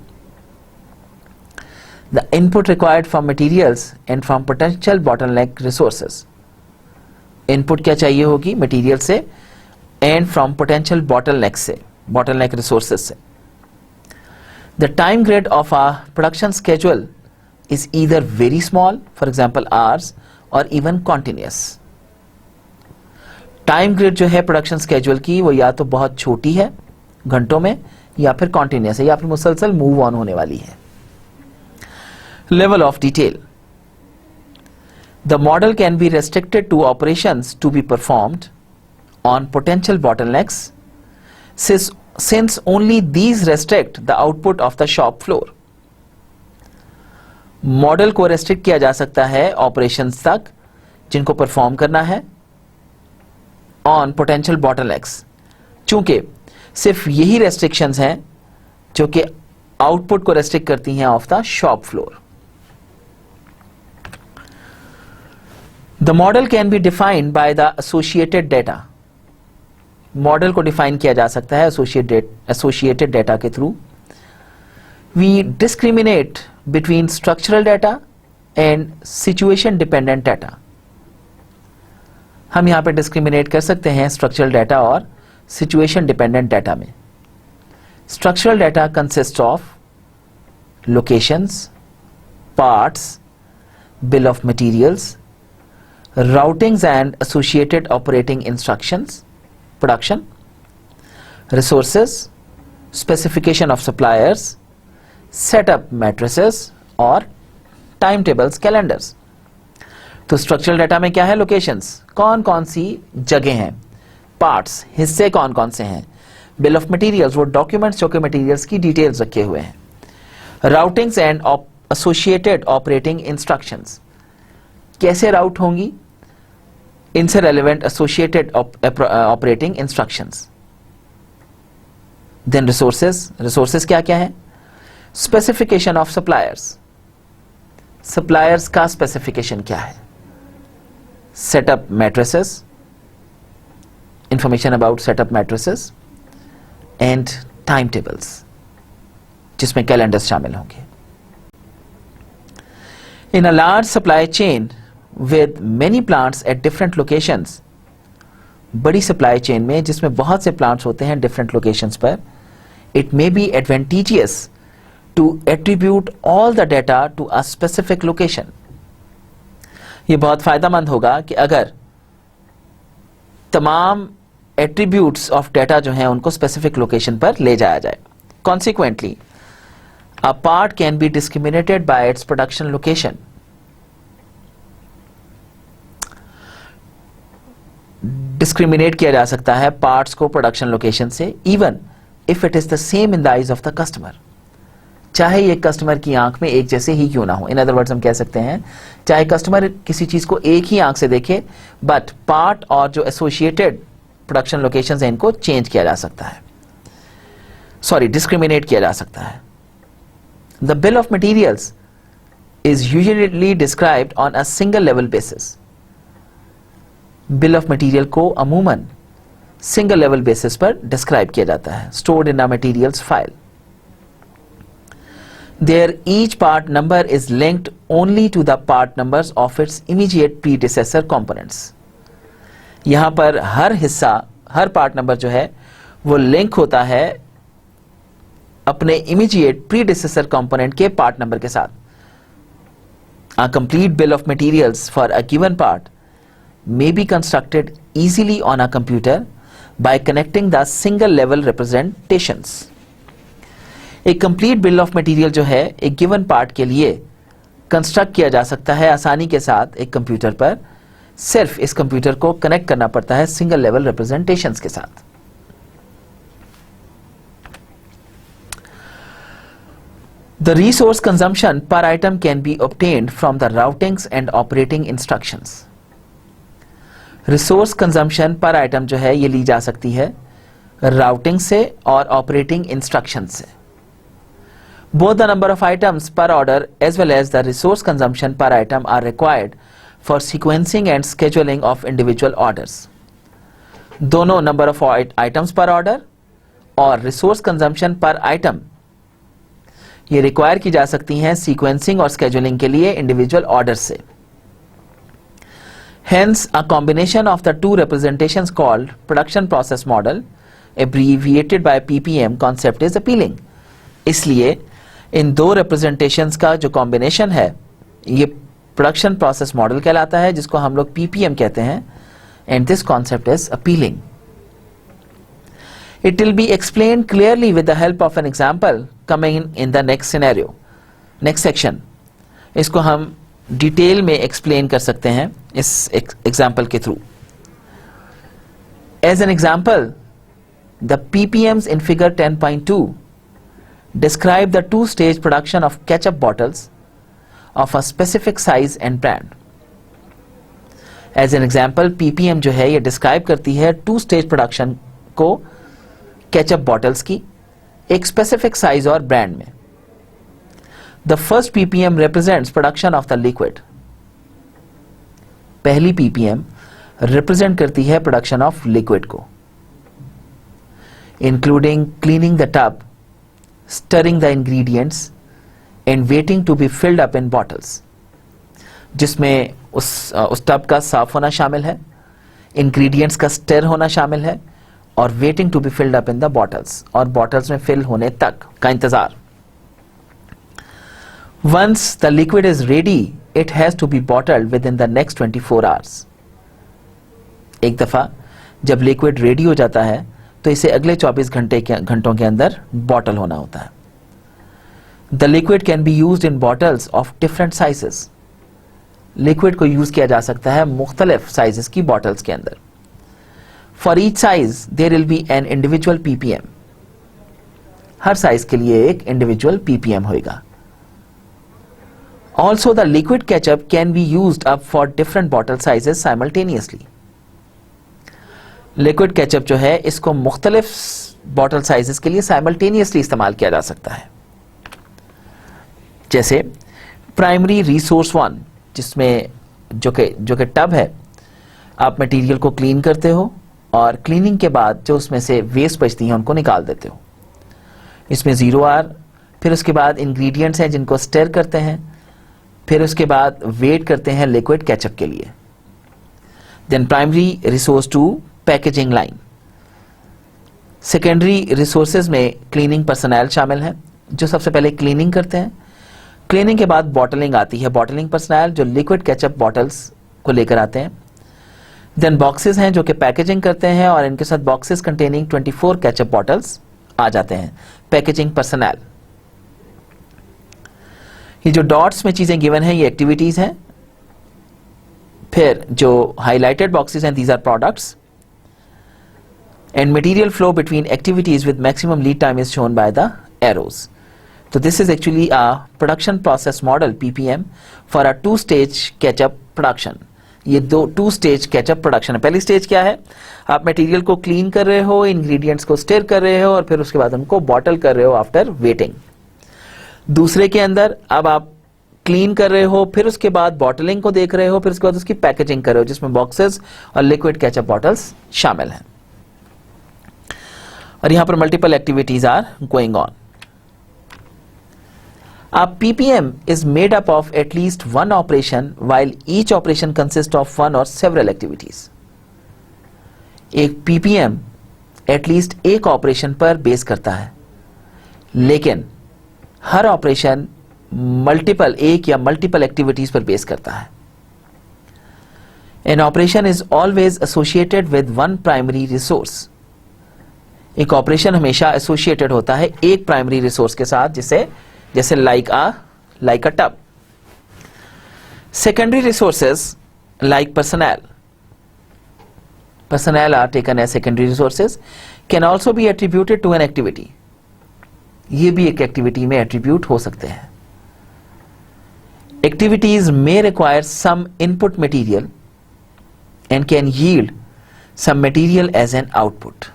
The input required from materials and from potential bottleneck resources। Input क्या चाहिए होगी? मटेरियल से एंड फ्रॉम पोटेंशियल bottleneck से, bottleneck resources से। The time grid of a production schedule is either very small, for example hours, or even continuous। Time grid जो है production schedule की, वो या तो बहुत छोटी है घंटों में, या फिर कॉन्टिन्यूस है, या फिर मुसलसल मूव ऑन होने वाली है। Level of detail। The model can be restricted to operations to be performed on potential bottlenecks, since only these restrict the output of the shop floor। Model को रेस्ट्रिक्ट किया जा सकता है ऑपरेशंस तक जिनको परफॉर्म करना है ऑन पोटेंशियल बॉटलनेक्स, चूंकि सिर्फ यही रेस्ट्रिक्शंस हैं जो कि आउटपुट को रेस्ट्रिक्ट करती हैं of the shop floor. The model can be defined by the associated data। Model को डिफाइन किया जा सकता है associated data के through. We discriminate between structural data and situation dependent data। हम यहां पे डिस्क्रिमिनेट कर सकते हैं स्ट्रक्चरल डाटा और सिचुएशन डिपेंडेंट डाटा में। Structural data consist of locations, parts, bill of materials, routings and associated operating instructions, production, resources, specification of suppliers, setup matrices और time tables, calendars. तो स्ट्रक्चरल डाटा में क्या है? Locations, कौन कौन सी जगह हैं, पार्ट्स, हिस्से कौन कौन से हैं, बिल ऑफ मटेरियल्स, वो डॉक्यूमेंट्स जो कि मटेरियल्स की डिटेल्स रखे हुए हैं, routings and associated operating instructions, कैसे राउट होंगी, इनसे relevant associated operating instructions. Then resources, resources क्या क्या है? स्पेसिफिकेशन ऑफ सप्लायर्स, सप्लायर्स का स्पेसिफिकेशन क्या है, setup matrices, information about setup matrices and time tables, जिसमें कैलेंडर्स शामिल होंगे। In a large supply chain with many plants at different locations, बड़ी सप्लाई चेन में जिसमें बहुत से प्लांट्स होते हैं डिफरेंट लोकेशंस पर, it may be advantageous to attribute all the data to a specific location. यह बहुत फायदेमंद होगा कि अगर तमाम एट्रीब्यूट्स ऑफ डाटा जो हैं उनको स्पेसिफिक लोकेशन पर ले जाया जाए। Consequently a part can be discriminated bye its production location. Discriminate किया जा सकता है पार्ट्स को प्रोडक्शन लोकेशन से, even if it is the same in the eyes of the customer, चाहे ये कस्टमर की आंख में एक जैसे ही क्यों ना हो। इन अदर वर्ड्स हम कह सकते हैं चाहे कस्टमर किसी चीज को एक ही आंख से देखे, बट पार्ट और जो एसोसिएटेड प्रोडक्शन लोकेशंस हैं इनको चेंज किया जा सकता है, डिस्क्रिमिनेट किया जा सकता है। The bill of materials is usually described on a single level basis. Bill of material को अमूमन सिंगल लेवल बेसिस पर डिस्क्राइब किया जाता है, stored in a materials file. There each part number is linked only to the part numbers of its immediate predecessor components. यहां पर हर हिस्सा, हर part number जो है वो लिंक होता है अपने इमीडिएट प्रीडिसेसर कंपोनेंट के पार्ट नंबर के साथ। A complete bill of materials for a given part may be constructed easily on a computer by connecting the single level representations. एक कंप्लीट बिल ऑफ मटेरियल जो है एक given part के लिए construct किया जा सकता है आसानी के साथ एक कंप्यूटर पर, सिर्फ इस कंप्यूटर को कनेक्ट करना पड़ता है सिंगल लेवल रिप्रेजेंटेशंस के साथ। The resource consumption per item can be obtained from the routings and operating instructions. Resource consumption per item जो है ये ली जा सकती है राउटिंग से और ऑपरेटिंग इंस्ट्रक्शन से। Both the number of items per order as well as the resource consumption per item are required for sequencing and scheduling of individual orders. दोनों number of items per order और resource consumption per item ये require की जा सकती हैं sequencing और scheduling के लिए individual orders से। Hence, a combination of the two representations called production process model, abbreviated by PPM concept is appealing. इसलिए इन दो रिप्रेजेंटेशंस का जो कॉम्बिनेशन है ये प्रोडक्शन प्रोसेस मॉडल कहलाता है, जिसको हम लोग पीपीएम कहते हैं, and this concept is appealing. It will be explained clearly with the help of an example coming in the next scenario, next section. इसको हम डिटेल में एक्सप्लेन कर सकते हैं इस एग्जांपल के थ्रू। As an example, the PPMs in figure 10.2 describe the two-stage production of ketchup bottles of a specific size and brand. As an example, PPM जो है ये describe करती है two-stage production को ketchup bottles की एक specific size और brand में। The first PPM represents production of the liquid. पहली PPM represent करती है production of liquid को, including cleaning the tub, stirring the ingredients and waiting to be filled up in bottles, जिसमें उस tub का साफ होना शामिल है, इंग्रेडिएंट्स का स्टर होना शामिल है और waiting to be filled up in the bottles, और बॉटल्स में फिल होने तक का इंतजार। Once the liquid is ready it has to be bottled within the next 24 hours. एक दफा जब लिक्विड रेडी हो जाता है तो इसे अगले 24 घंटों के अंदर बॉटल होना होता है। The liquid can be used in bottles of different sizes. Liquid को यूज किया जा सकता है मुख्तलिफ साइजेस की बॉटल्स के अंदर. For each size there will be an individual PPM. हर साइज के लिए एक इंडिविजुअल पीपीएम होगा. Also the liquid ketchup can be used up for different bottle sizes simultaneously. Liquid ketchup जो है इसको मुख्तलिफ बॉटल साइजेस के लिए साइमल्टेनियसली इस्तेमाल किया जा सकता है. जैसे प्राइमरी रिसोर्स 1, जिसमें जो कि टब है, आप मटेरियल को क्लीन करते हो और क्लीनिंग के बाद जो उसमें से वेस्ट बचती हैं उनको निकाल देते हो. इसमें 0R, फिर उसके बाद इंग्रेडिएंट्स हैं जिनको स्टर करते हैं, फिर उसके बाद वेट करते हैं लिक्विड केचप के लिए. Then primary resource 2, packaging line. Secondary resources में क्लीनिंग पर्सनल शामिल हैं जो सबसे पहले क्लीनिंग करते हैं. क्लीनिंग के बाद बॉटलिंग आती है, बॉटलिंग पर्सनल जो लिक्विड केचप बॉटल्स को लेकर आते हैं. देन बॉक्सेस हैं जो कि पैकेजिंग करते हैं और इनके साथ बॉक्सेस कंटेनिंग 24 केचप बॉटल्स आ जाते हैं, पैकेजिंग पर्सनल. ये जो डॉट्स में चीजें गिवन हैं ये एक्टिविटीज हैं. फिर जो हाईलाइटेड बॉक्सेस हैं, these are products. And material flow between activities with maximum lead time is shown by the arrows. So this is actually a production process model PPM for a 2-stage ketchup production. ये 2-stage ketchup production है. पहली stage क्या है? आप material को clean कर रहे हो, इंग्रेडिएंट्स को स्टिर कर रहे हो और फिर उसके बाद उनको बॉटल कर रहे हो आफ्टर वेटिंग. दूसरे के अंदर अब आप क्लीन कर रहे हो, फिर उसके बाद बॉटलिंग को देख रहे हो, फिर उसके बाद उसकी पैकेजिंग कर रहे हो जिसमें बॉक्सेस और लिक्विड केचप बॉटल्स शामिल हैं. और यहां पर multiple activities are going on. A PPM is made up of at least one operation while each operation consists of one or several activities. एक PPM at least एक operation पर base करता है, लेकिन हर ऑपरेशन एक या मल्टीपल एक्टिविटीज पर base करता है. An operation is always associated with one primary resource. एक ऑपरेशन हमेशा एसोसिएटेड होता है एक प्राइमरी रिसोर्स के साथ, जैसे like a tub. Secondary resources like personnel are taken as secondary resources, can also be attributed to an activity. ये भी एक एक्टिविटी में एट्रीब्यूट हो सकते हैं. Activities may require some input material and can yield some material as an output.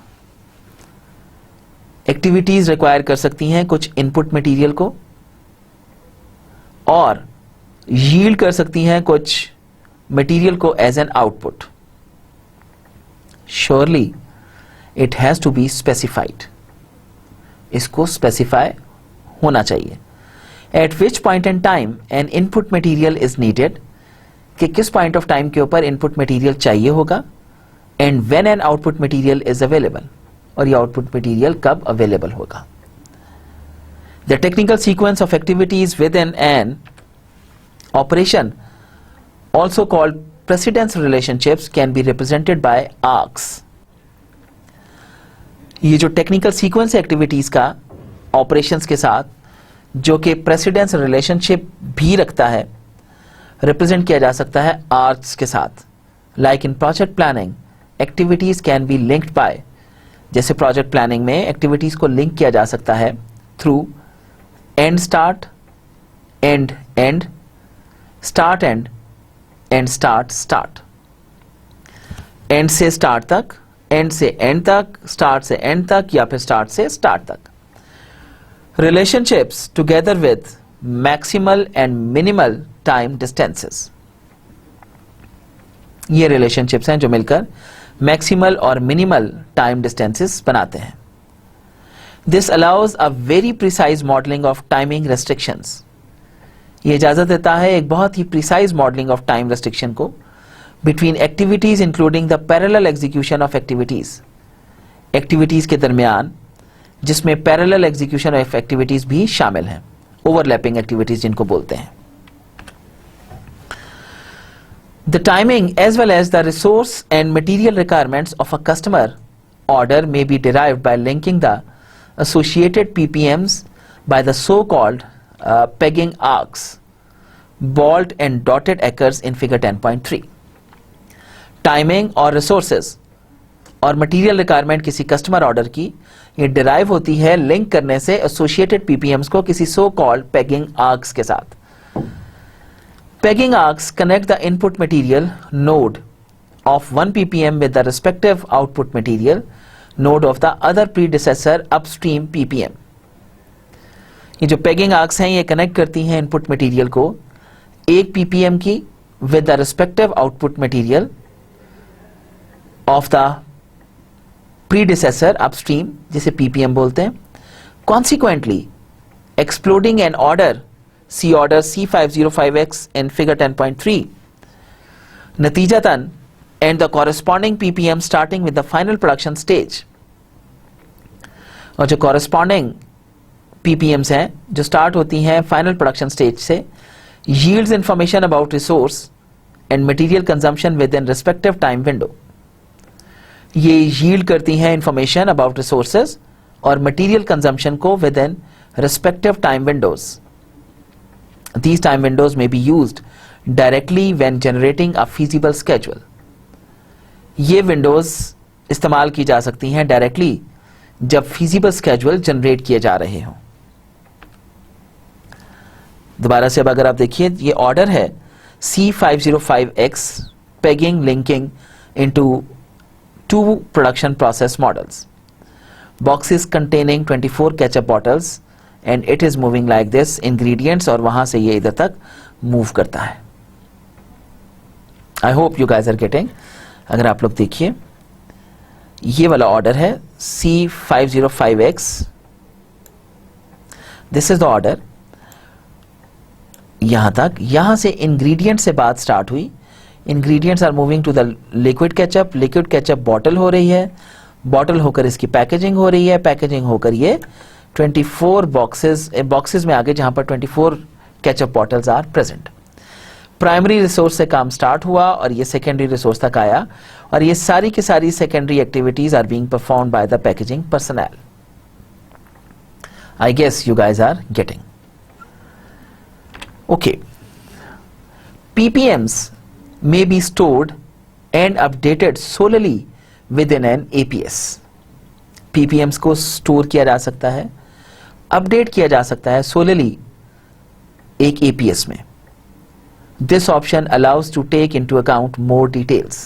Activities require कर सकती हैं कुछ इनपुट मटेरियल को और यील्ड कर सकती हैं कुछ मटेरियल को as an output. Surely it has to be specified. इसको स्पेसिफाई होना चाहिए. At which point in time an input material is needed, कि किस पॉइंट ऑफ टाइम के ऊपर इनपुट मटेरियल चाहिए होगा. And when an output material is available, और ये आउटपुट मटेरियल कब अवेलेबल होगा. The technical sequence of activities within an operation, also called precedence relationships, can be represented by arcs. ये जो टेक्निकल सीक्वेंस एक्टिविटीज का operations के साथ जो कि प्रेसिडेंस रिलेशनशिप भी रखता है, रिप्रेजेंट किया जा सकता है आर्क्स के साथ. Like in project planning, activities can be linked by, जैसे प्रोजेक्ट प्लानिंग में एक्टिविटीज को लिंक किया जा सकता है through and start, and and, start and, and start start. And से स्टार्ट तक, एंड से एंड तक, स्टार्ट से एंड तक, या फिर स्टार्ट से स्टार्ट तक. Relationships together with maximal and minimal time distances. ये रिलेशनशिप्स हैं जो मिलकर मैक्सिमल और मिनिमल टाइम डिस्टेंसेस बनाते हैं. This allows a very precise modelling of timing restrictions. ये इजाजत देता है एक बहुत ही precise modelling of time restriction को between activities including the parallel execution of activities. Activities के दरमियान जिसमें पैरेलल एग्जीक्यूशन ऑफ एक्टिविटीज भी शामिल हैं, ओवरलैपिंग एक्टिविटीज जिनको बोलते हैं. The timing as well as the resource and material requirements of a customer order may be derived by linking the associated PPMs by the so-called pegging arcs, bold and dotted occurs in figure 10.3. Timing और resources और material requirement किसी customer order की ये derive होती है link करने से associated पीपीएम्स को किसी सो कॉल्ड पेगिंग आर्क्स के साथ. Pegging arcs connect the input material node of one ppm with the respective output material node of the other predecessor upstream ppm. ये जो पेगिंग आर्क्स हैं ये कनेक्ट करती हैं इनपुट मटेरियल को एक पीपीएम की with the respective output material of the predecessor upstream, जिसे पीपीएम बोलते हैं. Consequently exploding an order C order C505X in figure 10.3 नतीजतन and the corresponding PPM starting with the final production stage. और जो corresponding PPMs हैं जो start होती हैं फाइनल प्रोडक्शन स्टेज से, yields information about resource and material consumption within respective time window. ये yield करती हैं information about resources और material consumption को within respective time windows. These time windows may be used directly when generating a feasible schedule. ये windows इस्तेमाल की जा सकती हैं directly जब feasible schedule generate किए जा रहे हों. दोबारा से अब अगर आप देखिए ये ऑर्डर है C505X pegging linking into two production process models. Boxes containing 24 ketchup bottles and it is moving like this. Ingredients और वहां से ये इधर तक मूव करता है. I hope you guys are getting. अगर आप लोग देखिए ये वाला ऑर्डर है C505X. This is the order. यहां तक, यहां से इंग्रेडिएंट से बात स्टार्ट हुई. Ingredients are moving to the liquid ketchup. Liquid ketchup bottle हो रही है, बॉटल होकर इसकी पैकेजिंग हो रही है, पैकेजिंग होकर ये 24 बॉक्सेस में आगे जहां पर 24 ketchup bottles are present. Primary resource से काम स्टार्ट हुआ और ये सेकेंडरी रिसोर्स तक आया और ये सारी की सारी secondary activities are being performed by the packaging personnel. I guess you guys are getting. Okay, PPMs may be stored and updated solely within an APS. PPMs को स्टोर किया जा सकता है, अपडेट किया जा सकता है solely एक APS में. This option allows to take into account more details.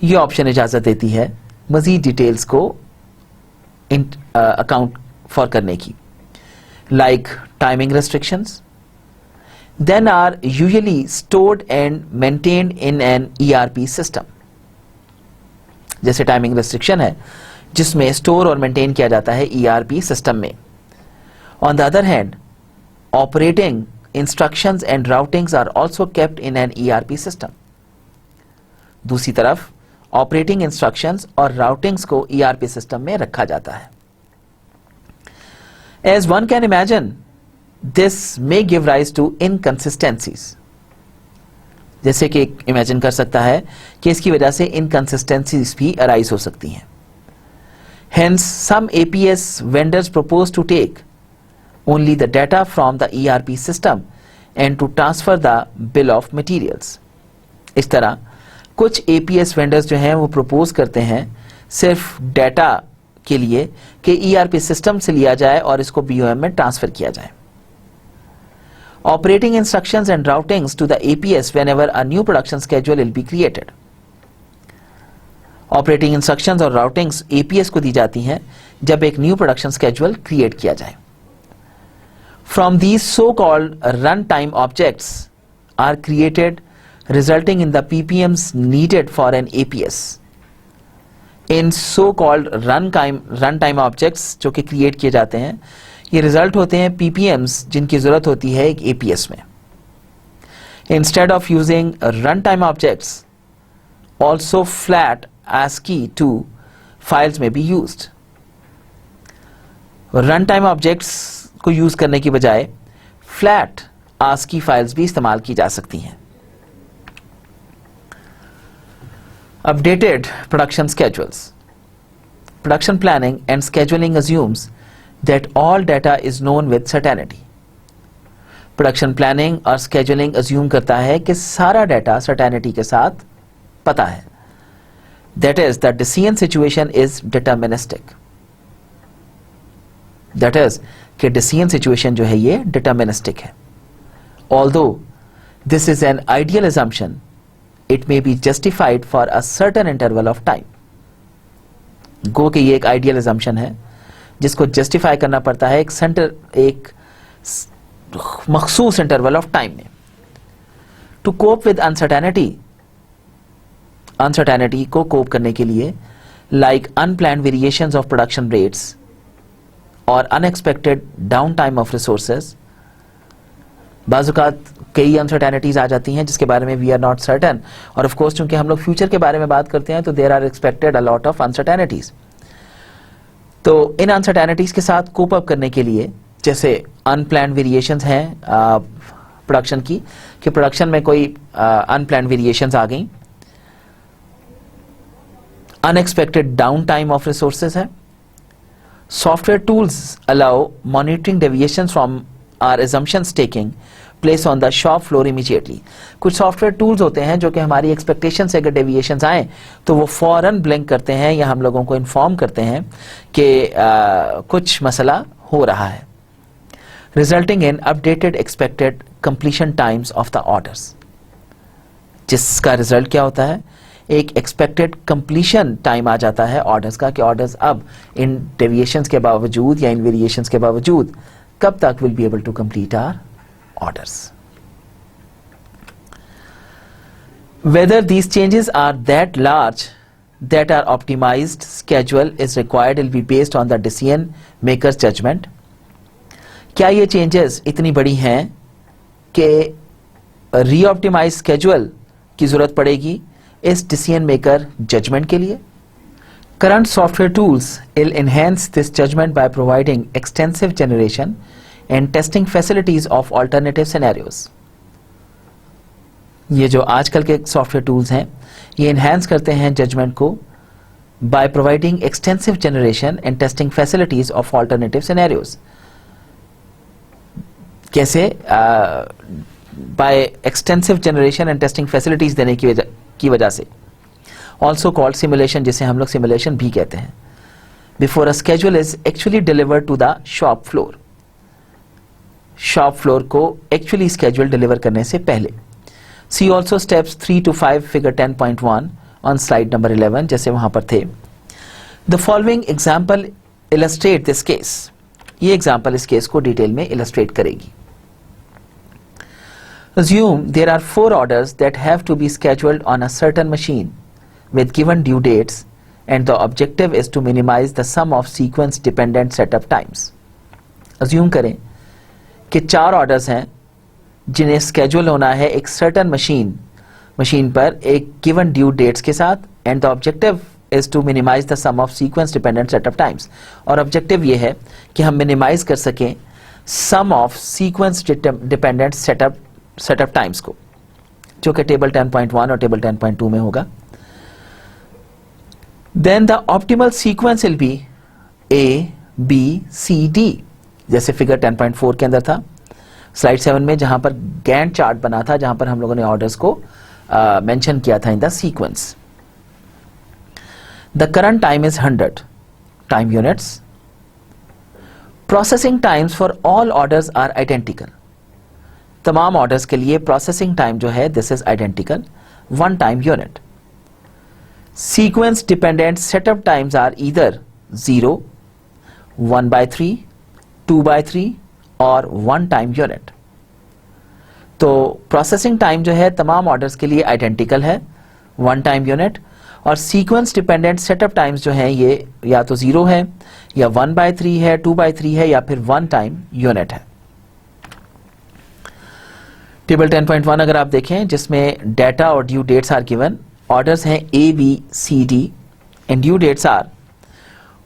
ये ऑप्शन इजाजत देती है मजीद डिटेल्स को अकाउंट फॉर करने की. Like timing restrictions then are usually stored and maintained in an ERP system. जैसे टाइमिंग रेस्ट्रिक्शन है जिसमें स्टोर और मेंटेन किया जाता है ERP सिस्टम में. On the other hand, operating instructions and routings are also kept in an ERP system. दूसरी तरफ ऑपरेटिंग इंस्ट्रक्शंस और राउटिंग्स को ERP सिस्टम में रखा जाता है. As one can imagine, this may give rise to inconsistencies. जैसे कि इमेजिन कर सकता है कि इसकी वजह से inconsistencies भी अराइज हो सकती हैं. Hence, some APS vendors propose to take only the data from the ERP system and to transfer the bill of materials. इस तरह कुछ APS vendors जो हैं वो propose करते हैं सिर्फ डेटा के लिए कि ERP सिस्टम से लिया जाए और इसको BOM में ट्रांसफर किया जाए. Operating instructions and routings to the APS whenever a new production schedule will be created. Operating instructions और routings APS को दी जाती हैं जब एक new production schedule create किया जाए. From these so-called runtime objects are created, resulting in the PPMs needed for an APS. In so-called runtime objects जो कि create किए जाते हैं ये रिजल्ट होते हैं PPMs जिनकी जरूरत होती है एक APS में. Instead of using runtime objects, also flat ASCII 2 files may be used. Runtime objects को यूज करने की बजाय फ्लैट ASCII फाइल्स भी इस्तेमाल की जा सकती हैं. Updated production schedules. Production planning and scheduling assumes that all data is known with certainty. Production planning और स्केजुलिंग अज्यूम करता है कि सारा डाटा सर्टेनिटी के साथ पता है. That is the decision situation is deterministic. That is कि डिसीजन सिचुएशन जो है ये डिटर्मिनिस्टिक है. Although this is an ideal assumption, it may be justified for a certain interval of time. गो कि ये एक आइडियल assumption है जिसको जस्टिफाई करना पड़ता है एक मखसूस इंटरवल ऑफ टाइम में. टू कोप विद अनसर्टेनिटी को कोप करने के लिए, like unplanned variations of production rates और unexpected down time of resources, बाज़-औक़ात कई अनसर्टेनिटीज आ जाती हैं जिसके बारे में वी आर नॉट सर्टन. और ऑफ कोर्स चूंकि हम लोग फ्यूचर के बारे में बात करते हैं तो there are expected a lot of uncertainties. तो इन अनसर्टेनिटीज के साथ कोप अप करने के लिए, जैसे अनप्लान्ड वेरिएशंस हैं प्रोडक्शन की, कि प्रोडक्शन में कोई अनप्लान्ड वेरिएशंस आ गई, unexpected down time of resources है. Software tools allow monitoring deviations from our assumptions taking place on the shop floor immediately. कुछ सॉफ्टवेयर टूल्स होते हैं जो कि हमारी एक्सपेक्टेशन से अगर डेविएशंस आए तो वो फौरन ब्लिंक करते हैं या हम लोगों को इन्फॉर्म करते हैं कि कुछ मसला हो रहा है. Resulting in updated expected completion times of the orders, जिसका रिजल्ट क्या होता है, एक एक्सपेक्टेड कंप्लीशन टाइम आ जाता है ऑर्डर्स का, कि ऑर्डर्स अब इन डेविएशंस के बावजूद या इन वेरिएशंस के बावजूद कब तक will be able to complete our orders. Whether these changes are that large that our optimized schedule is required will be based on the decision maker's judgment. क्या ये changes इतनी बड़ी हैं कि रीऑप्टिमाइज स्केड्यूल की जरूरत पड़ेगी इस डिसीजन मेकर जजमेंट के लिए? Current software tools will enhance this judgment by providing extensive generation and testing facilities of alternative scenarios. ये जो आजकल के सॉफ्टवेयर टूल्स हैं ये इन्हांस करते हैं जजमेंट को by providing extensive generation and testing facilities of alternative scenarios. कैसे? by extensive generation and testing facilities देने की वजह से. Also called simulation, जिसे हम लोग simulation भी कहते हैं. Before a schedule is actually delivered to the shop floor. Shop floor को एक्चुअली स्केड्यूल डिलीवर करने से पहले. सी ऑल्सो स्टेप्स 3 to 5 फिगर 10.1 ऑन स्लाइड नंबर 11, जैसे वहां पर थे. The following example illustrate this case. ये एग्जाम्पल इस केस को डिटेल में इलस्ट्रेट करेगी. Assume there are 4 orders that have to be scheduled on a certain machine with given due dates and the objective is to minimize the sum of sequence dependent setup times. Assume करें कि 4 orders हैं जिन्हें schedule होना है एक certain machine पर एक given due dates के साथ, and the objective is to minimize the sum of sequence dependent setup times. और ऑब्जेक्टिव ये है कि हम मिनिमाइज कर सकें sum of sequence dependent setup times को, जो कि टेबल 10.1 और टेबल 10.2 में होगा. Then the optimal sequence will be ABCD, जैसे फिगर 10.4 के अंदर था, स्लाइड 7 में जहां पर गैंट चार्ट बना था, जहां पर हम लोगों ने ऑर्डर्स को मेंशन किया था in the sequence. The current time is 100 time units. Processing times for all orders are identical. तमाम ऑर्डर्स के लिए प्रोसेसिंग टाइम जो है this is identical, 1 time unit. Sequence dependent setup times are either 0, 1/3, 2/3 और 1 time unit. तो processing time जो है तमाम ऑर्डर्स के लिए आइडेंटिकल है, 1 टाइम यूनिट. और सीक्वेंस डिपेंडेंट सेटअप टाइम्स जो हैं ये या तो 0 है या 1/3 है, 2/3 है या फिर 1 टाइम यूनिट है. टेबल 10.1 अगर आप देखें जिसमें डेटा और due dates are given. Orders हैं ABCD and due dates are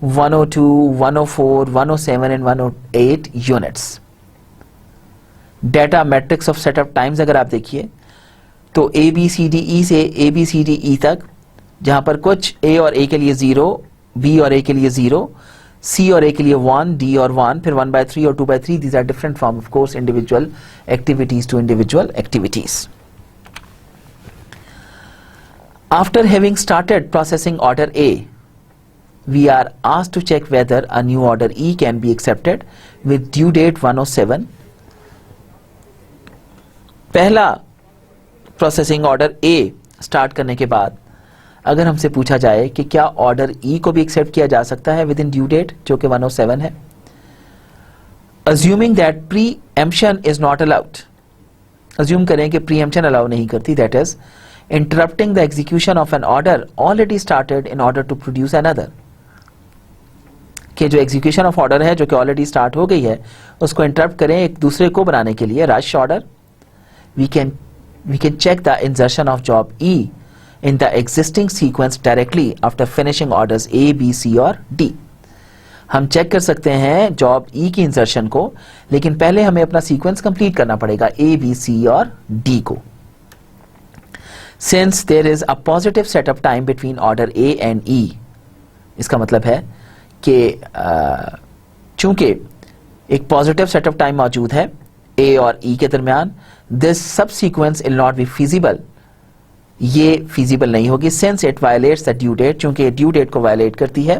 102, 104, 107 and 108 units. Data matrix of setup times अगर आप देखिए तो ABCDE से ABCDE तक, जहां पर कुछ A और A के लिए 0, B और A के लिए 0, C और A के लिए 1, D और 1, फिर 1/3 और 2/3. These are different from, of course, individual activities to individual activities. After having started processing order A, we are asked to check whether a new order E can be accepted with due date 107. पहला processing order A start करने के बाद अगर हमसे पूछा जाए कि क्या ऑर्डर E को भी एक्सेप्ट किया जा सकता है विद इन ड्यू डेट जो कि 107 है, assuming that preemption is not allowed, assume करें कि प्री एम्पशन अलाउ नहीं करती, that is interrupting the execution of an order already started in order to produce another, कि जो एग्जीक्यूशन ऑफ ऑर्डर है जो कि ऑलरेडी स्टार्ट हो गई है उसको इंटरप्ट करें एक दूसरे को बनाने के लिए, rush order. we can check the insertion of job E in the existing sequence directly after finishing orders A, B, C और D. हम चेक कर सकते हैं जॉब E की इंसर्शन को, लेकिन पहले हमें अपना सीक्वेंस कंप्लीट करना पड़ेगा A, B, C और D को. Since there is a positive setup time between order A and E, इसका मतलब है कि चूंकि एक पॉजिटिव सेटअप टाइम मौजूद है A और E के दरमियान, this subsequence will not be feasible, ये फिजिबल नहीं होगी, since it violates the due date, चूंकि ड्यू डेट को वायलेट करती है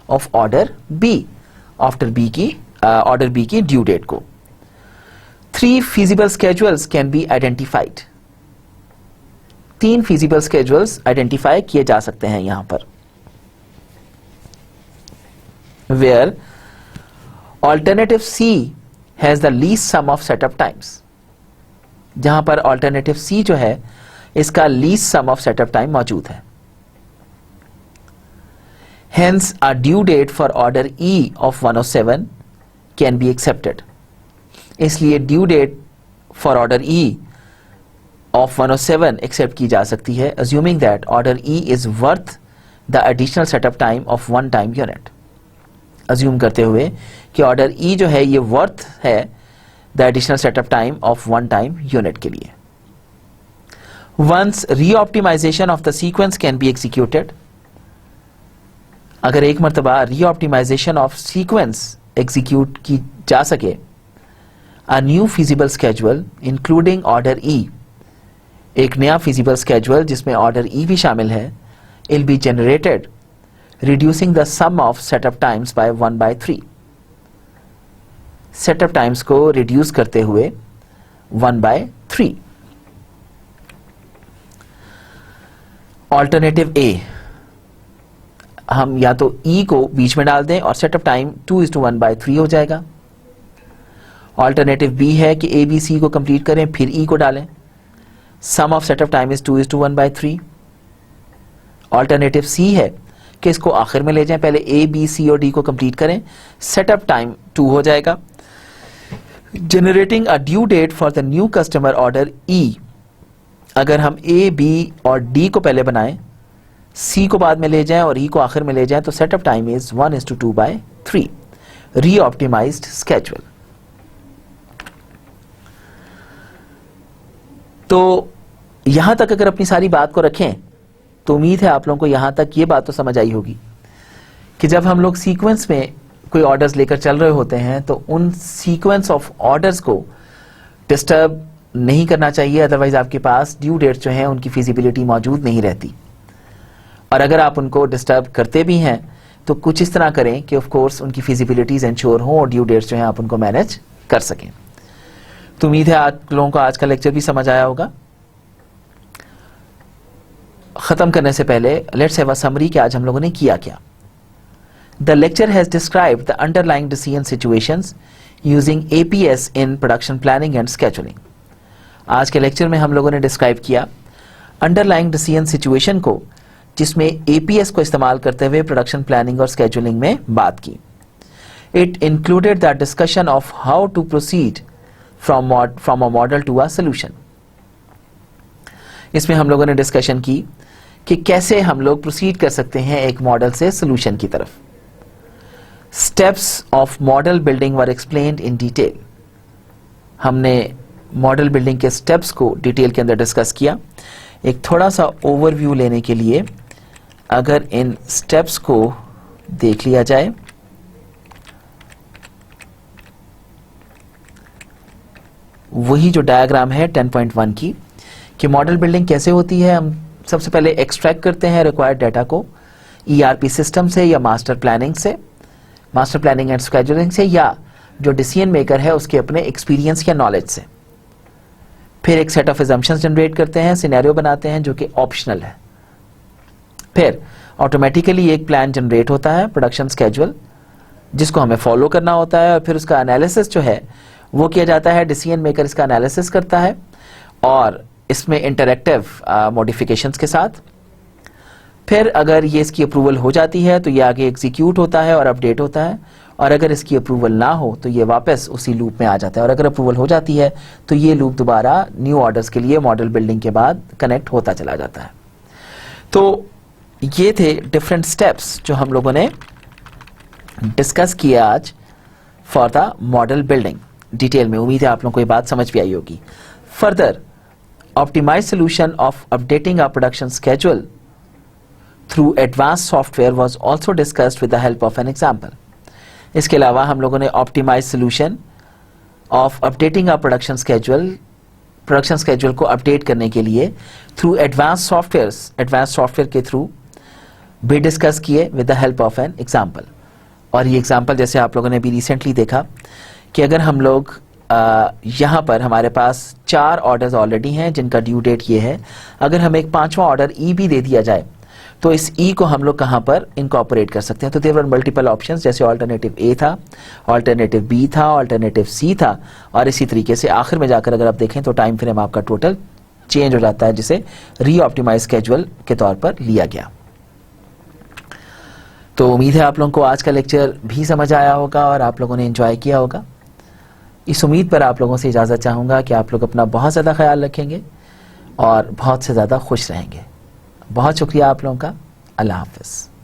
of order B, after B की ऑर्डर B की ड्यू डेट को. 3 feasible schedules can be identified. 3 feasible schedules identify किए जा सकते हैं यहां पर, where alternative C has the least sum of setup times, जहां पर alternative C जो है इसका least sum of setup time मौजूद है. Hence a due date for order E of 107 can be accepted. इसलिए due date for order E of 107 accept की जा सकती है, assuming that order E is worth the additional setup time of one time unit. Assume करते हुए कि order E जो है ये वर्थ है the additional setup time of one time unit के लिए. Once reoptimization of the sequence can be executed, अगर एक मरतबा रीऑप्टिमाइजेशन ऑफ सीक्वेंस एग्जीक्यूट की जा सके, a new feasible schedule including order E, एक नया फिजिबल स्केड्यूल जिसमें ऑर्डर E भी शामिल है, will be generated reducing the sum of setup times by 1/3. setup times को reduce करते हुए 1/3. Alternative A, हम या तो E को बीच में डाल दें और setup time 2:1/3 हो जाएगा. Alternative B है कि A, B, C को कंप्लीट करें फिर E को डालें, sum of setup time is 2:1/3. Alternative C है कि इसको आखिर में ले जाएं, पहले A, B, C और D को कंप्लीट करें, सेटअप टाइम 2 हो जाएगा, generating a due date for the new customer order E. अगर हम A, B और D को पहले बनाएं, C को बाद में ले जाएं और E को आखिर में ले जाएं, तो सेटअप टाइम इज 1:2/3, रीऑप्टिमाइज्ड स्केड्यूल. तो यहां तक अगर अपनी सारी बात को रखें तो उम्मीद है आप लोगों को यहां तक ये बात तो समझ आई होगी कि जब हम लोग सीक्वेंस में कोई ऑर्डर्स लेकर चल रहे होते हैं तो उन सीक्वेंस ऑफ ऑर्डर्स को डिस्टर्ब नहीं करना चाहिए, अदरवाइज आपके पास ड्यू डेट्स जो हैं उनकी फिजिबिलिटी मौजूद नहीं रहती. और अगर आप उनको डिस्टर्ब करते भी हैं तो कुछ इस तरह करें कि ऑफ कोर्स उनकी फिजिबिलिटीज इंश्योर हों और ड्यू डेट्स जो हैं आप उनको मैनेज कर सकें. तो उम्मीद है आप लोगों को आज का लेक्चर भी समझ आया होगा. खत्म करने से पहले लेट्स हैव अ समरी कि आज हम लोगों ने किया क्या. The lecture has described the underlying decision situations using APS in production planning and scheduling. आज के लेक्चर में हम लोगों ने डिस्क्राइब किया अंडरलाइंग डिसीजन सिचुएशन को, जिसमें APS को इस्तेमाल करते हुए प्रोडक्शन प्लानिंग और स्केड्यूलिंग में बात की. It included the discussion of how to proceed from a model to a solution. इसमें हम लोगों ने डिस्कशन की कि कैसे हम लोग प्रोसीड कर सकते हैं एक मॉडल से सोल्यूशन की तरफ. Steps of model building were explained in detail. हमने मॉडल बिल्डिंग के स्टेप्स को डिटेल के अंदर डिस्कस किया. एक थोड़ा सा ओवरव्यू लेने के लिए अगर इन स्टेप्स को देख लिया जाए वही जो डायग्राम है 10.1 की, कि मॉडल बिल्डिंग कैसे होती है। हम सबसे पहले एक्सट्रैक्ट करते हैं रिक्वायर्ड डाटा को ERP सिस्टम से या मास्टर प्लानिंग एंड स्केड्यूलिंग से, या जो डिसीजन मेकर है उसके अपने एक्सपीरियंस या नॉलेज से। फिर एक सेट ऑफ एजम्पशंस जनरेट करते हैं, सिनेरियो बनाते हैं जो कि ऑप्शनल है। फिर ऑटोमेटिकली एक प्लान जनरेट होता है, प्रोडक्शन स्केड्यूल, जिसको हमें फॉलो करना होता है, और फिर उसका एनालिसिस जो है वो किया जाता है। डिसीजन मेकर इसका एनालिसिस करता है और इसमें इंटरैक्टिव मॉडिफिकेशंस के साथ। फिर अगर ये इसकी अप्रूवल हो जाती है तो ये आगे एग्जीक्यूट होता है और अपडेट होता है, और अगर इसकी अप्रूवल ना हो तो ये वापस उसी लूप में आ जाता है, और अगर अप्रूवल हो जाती है तो ये लूप दोबारा न्यू ऑर्डर्स के लिए मॉडल बिल्डिंग के बाद कनेक्ट होता चला जाता है। तो ये थे डिफरेंट स्टेप्स जो हम लोगों ने डिस्कस किया आज for the model building detail में। उम्मीद है आप लोगों को ये बात समझ भी आई होगी। Further, optimize solution of updating a production schedule through advance software was also discussed with the help of an example. इसके अलावा हम लोगों ने optimize solution of updating a production schedule को अपडेट करने के लिए थ्रू एडवांस सॉफ्टवेयर के थ्रू भी डिस्कस किए with the help of an example. और ये एग्जांपल जैसे आप लोगों ने भी रिसेंटली देखा कि अगर हम लोग यहाँ पर हमारे पास 4 ऑर्डर्स ऑलरेडी हैं जिनका ड्यू डेट ये है, अगर हमें एक 5वां ऑर्डर ई भी दे दिया जाए तो इस ई को हम लोग कहाँ पर इनकॉर्पोरेट कर सकते हैं। तो देयर वर मल्टीपल ऑप्शंस, जैसे ऑल्टरनेटिव ए था, ऑल्टरनेटिव बी था, ऑल्टरनेटिव सी था, और इसी तरीके से आखिर में जाकर अगर आप देखें तो टाइम फ्रेम आपका टोटल चेंज हो जाता है, जिसे रीऑप्टिमाइज स्केड्यूल के तौर पर लिया गया। तो उम्मीद है आप लोगों को आज का लेक्चर भी समझ आया होगा और आप लोगों ने एंजॉय किया होगा। इस उम्मीद पर आप लोगों से इजाज़त चाहूँगा कि आप लोग अपना बहुत ज़्यादा ख्याल रखेंगे और बहुत से ज़्यादा खुश रहेंगे। बहुत शुक्रिया आप लोगों का। अल्लाह हाफ़िज़।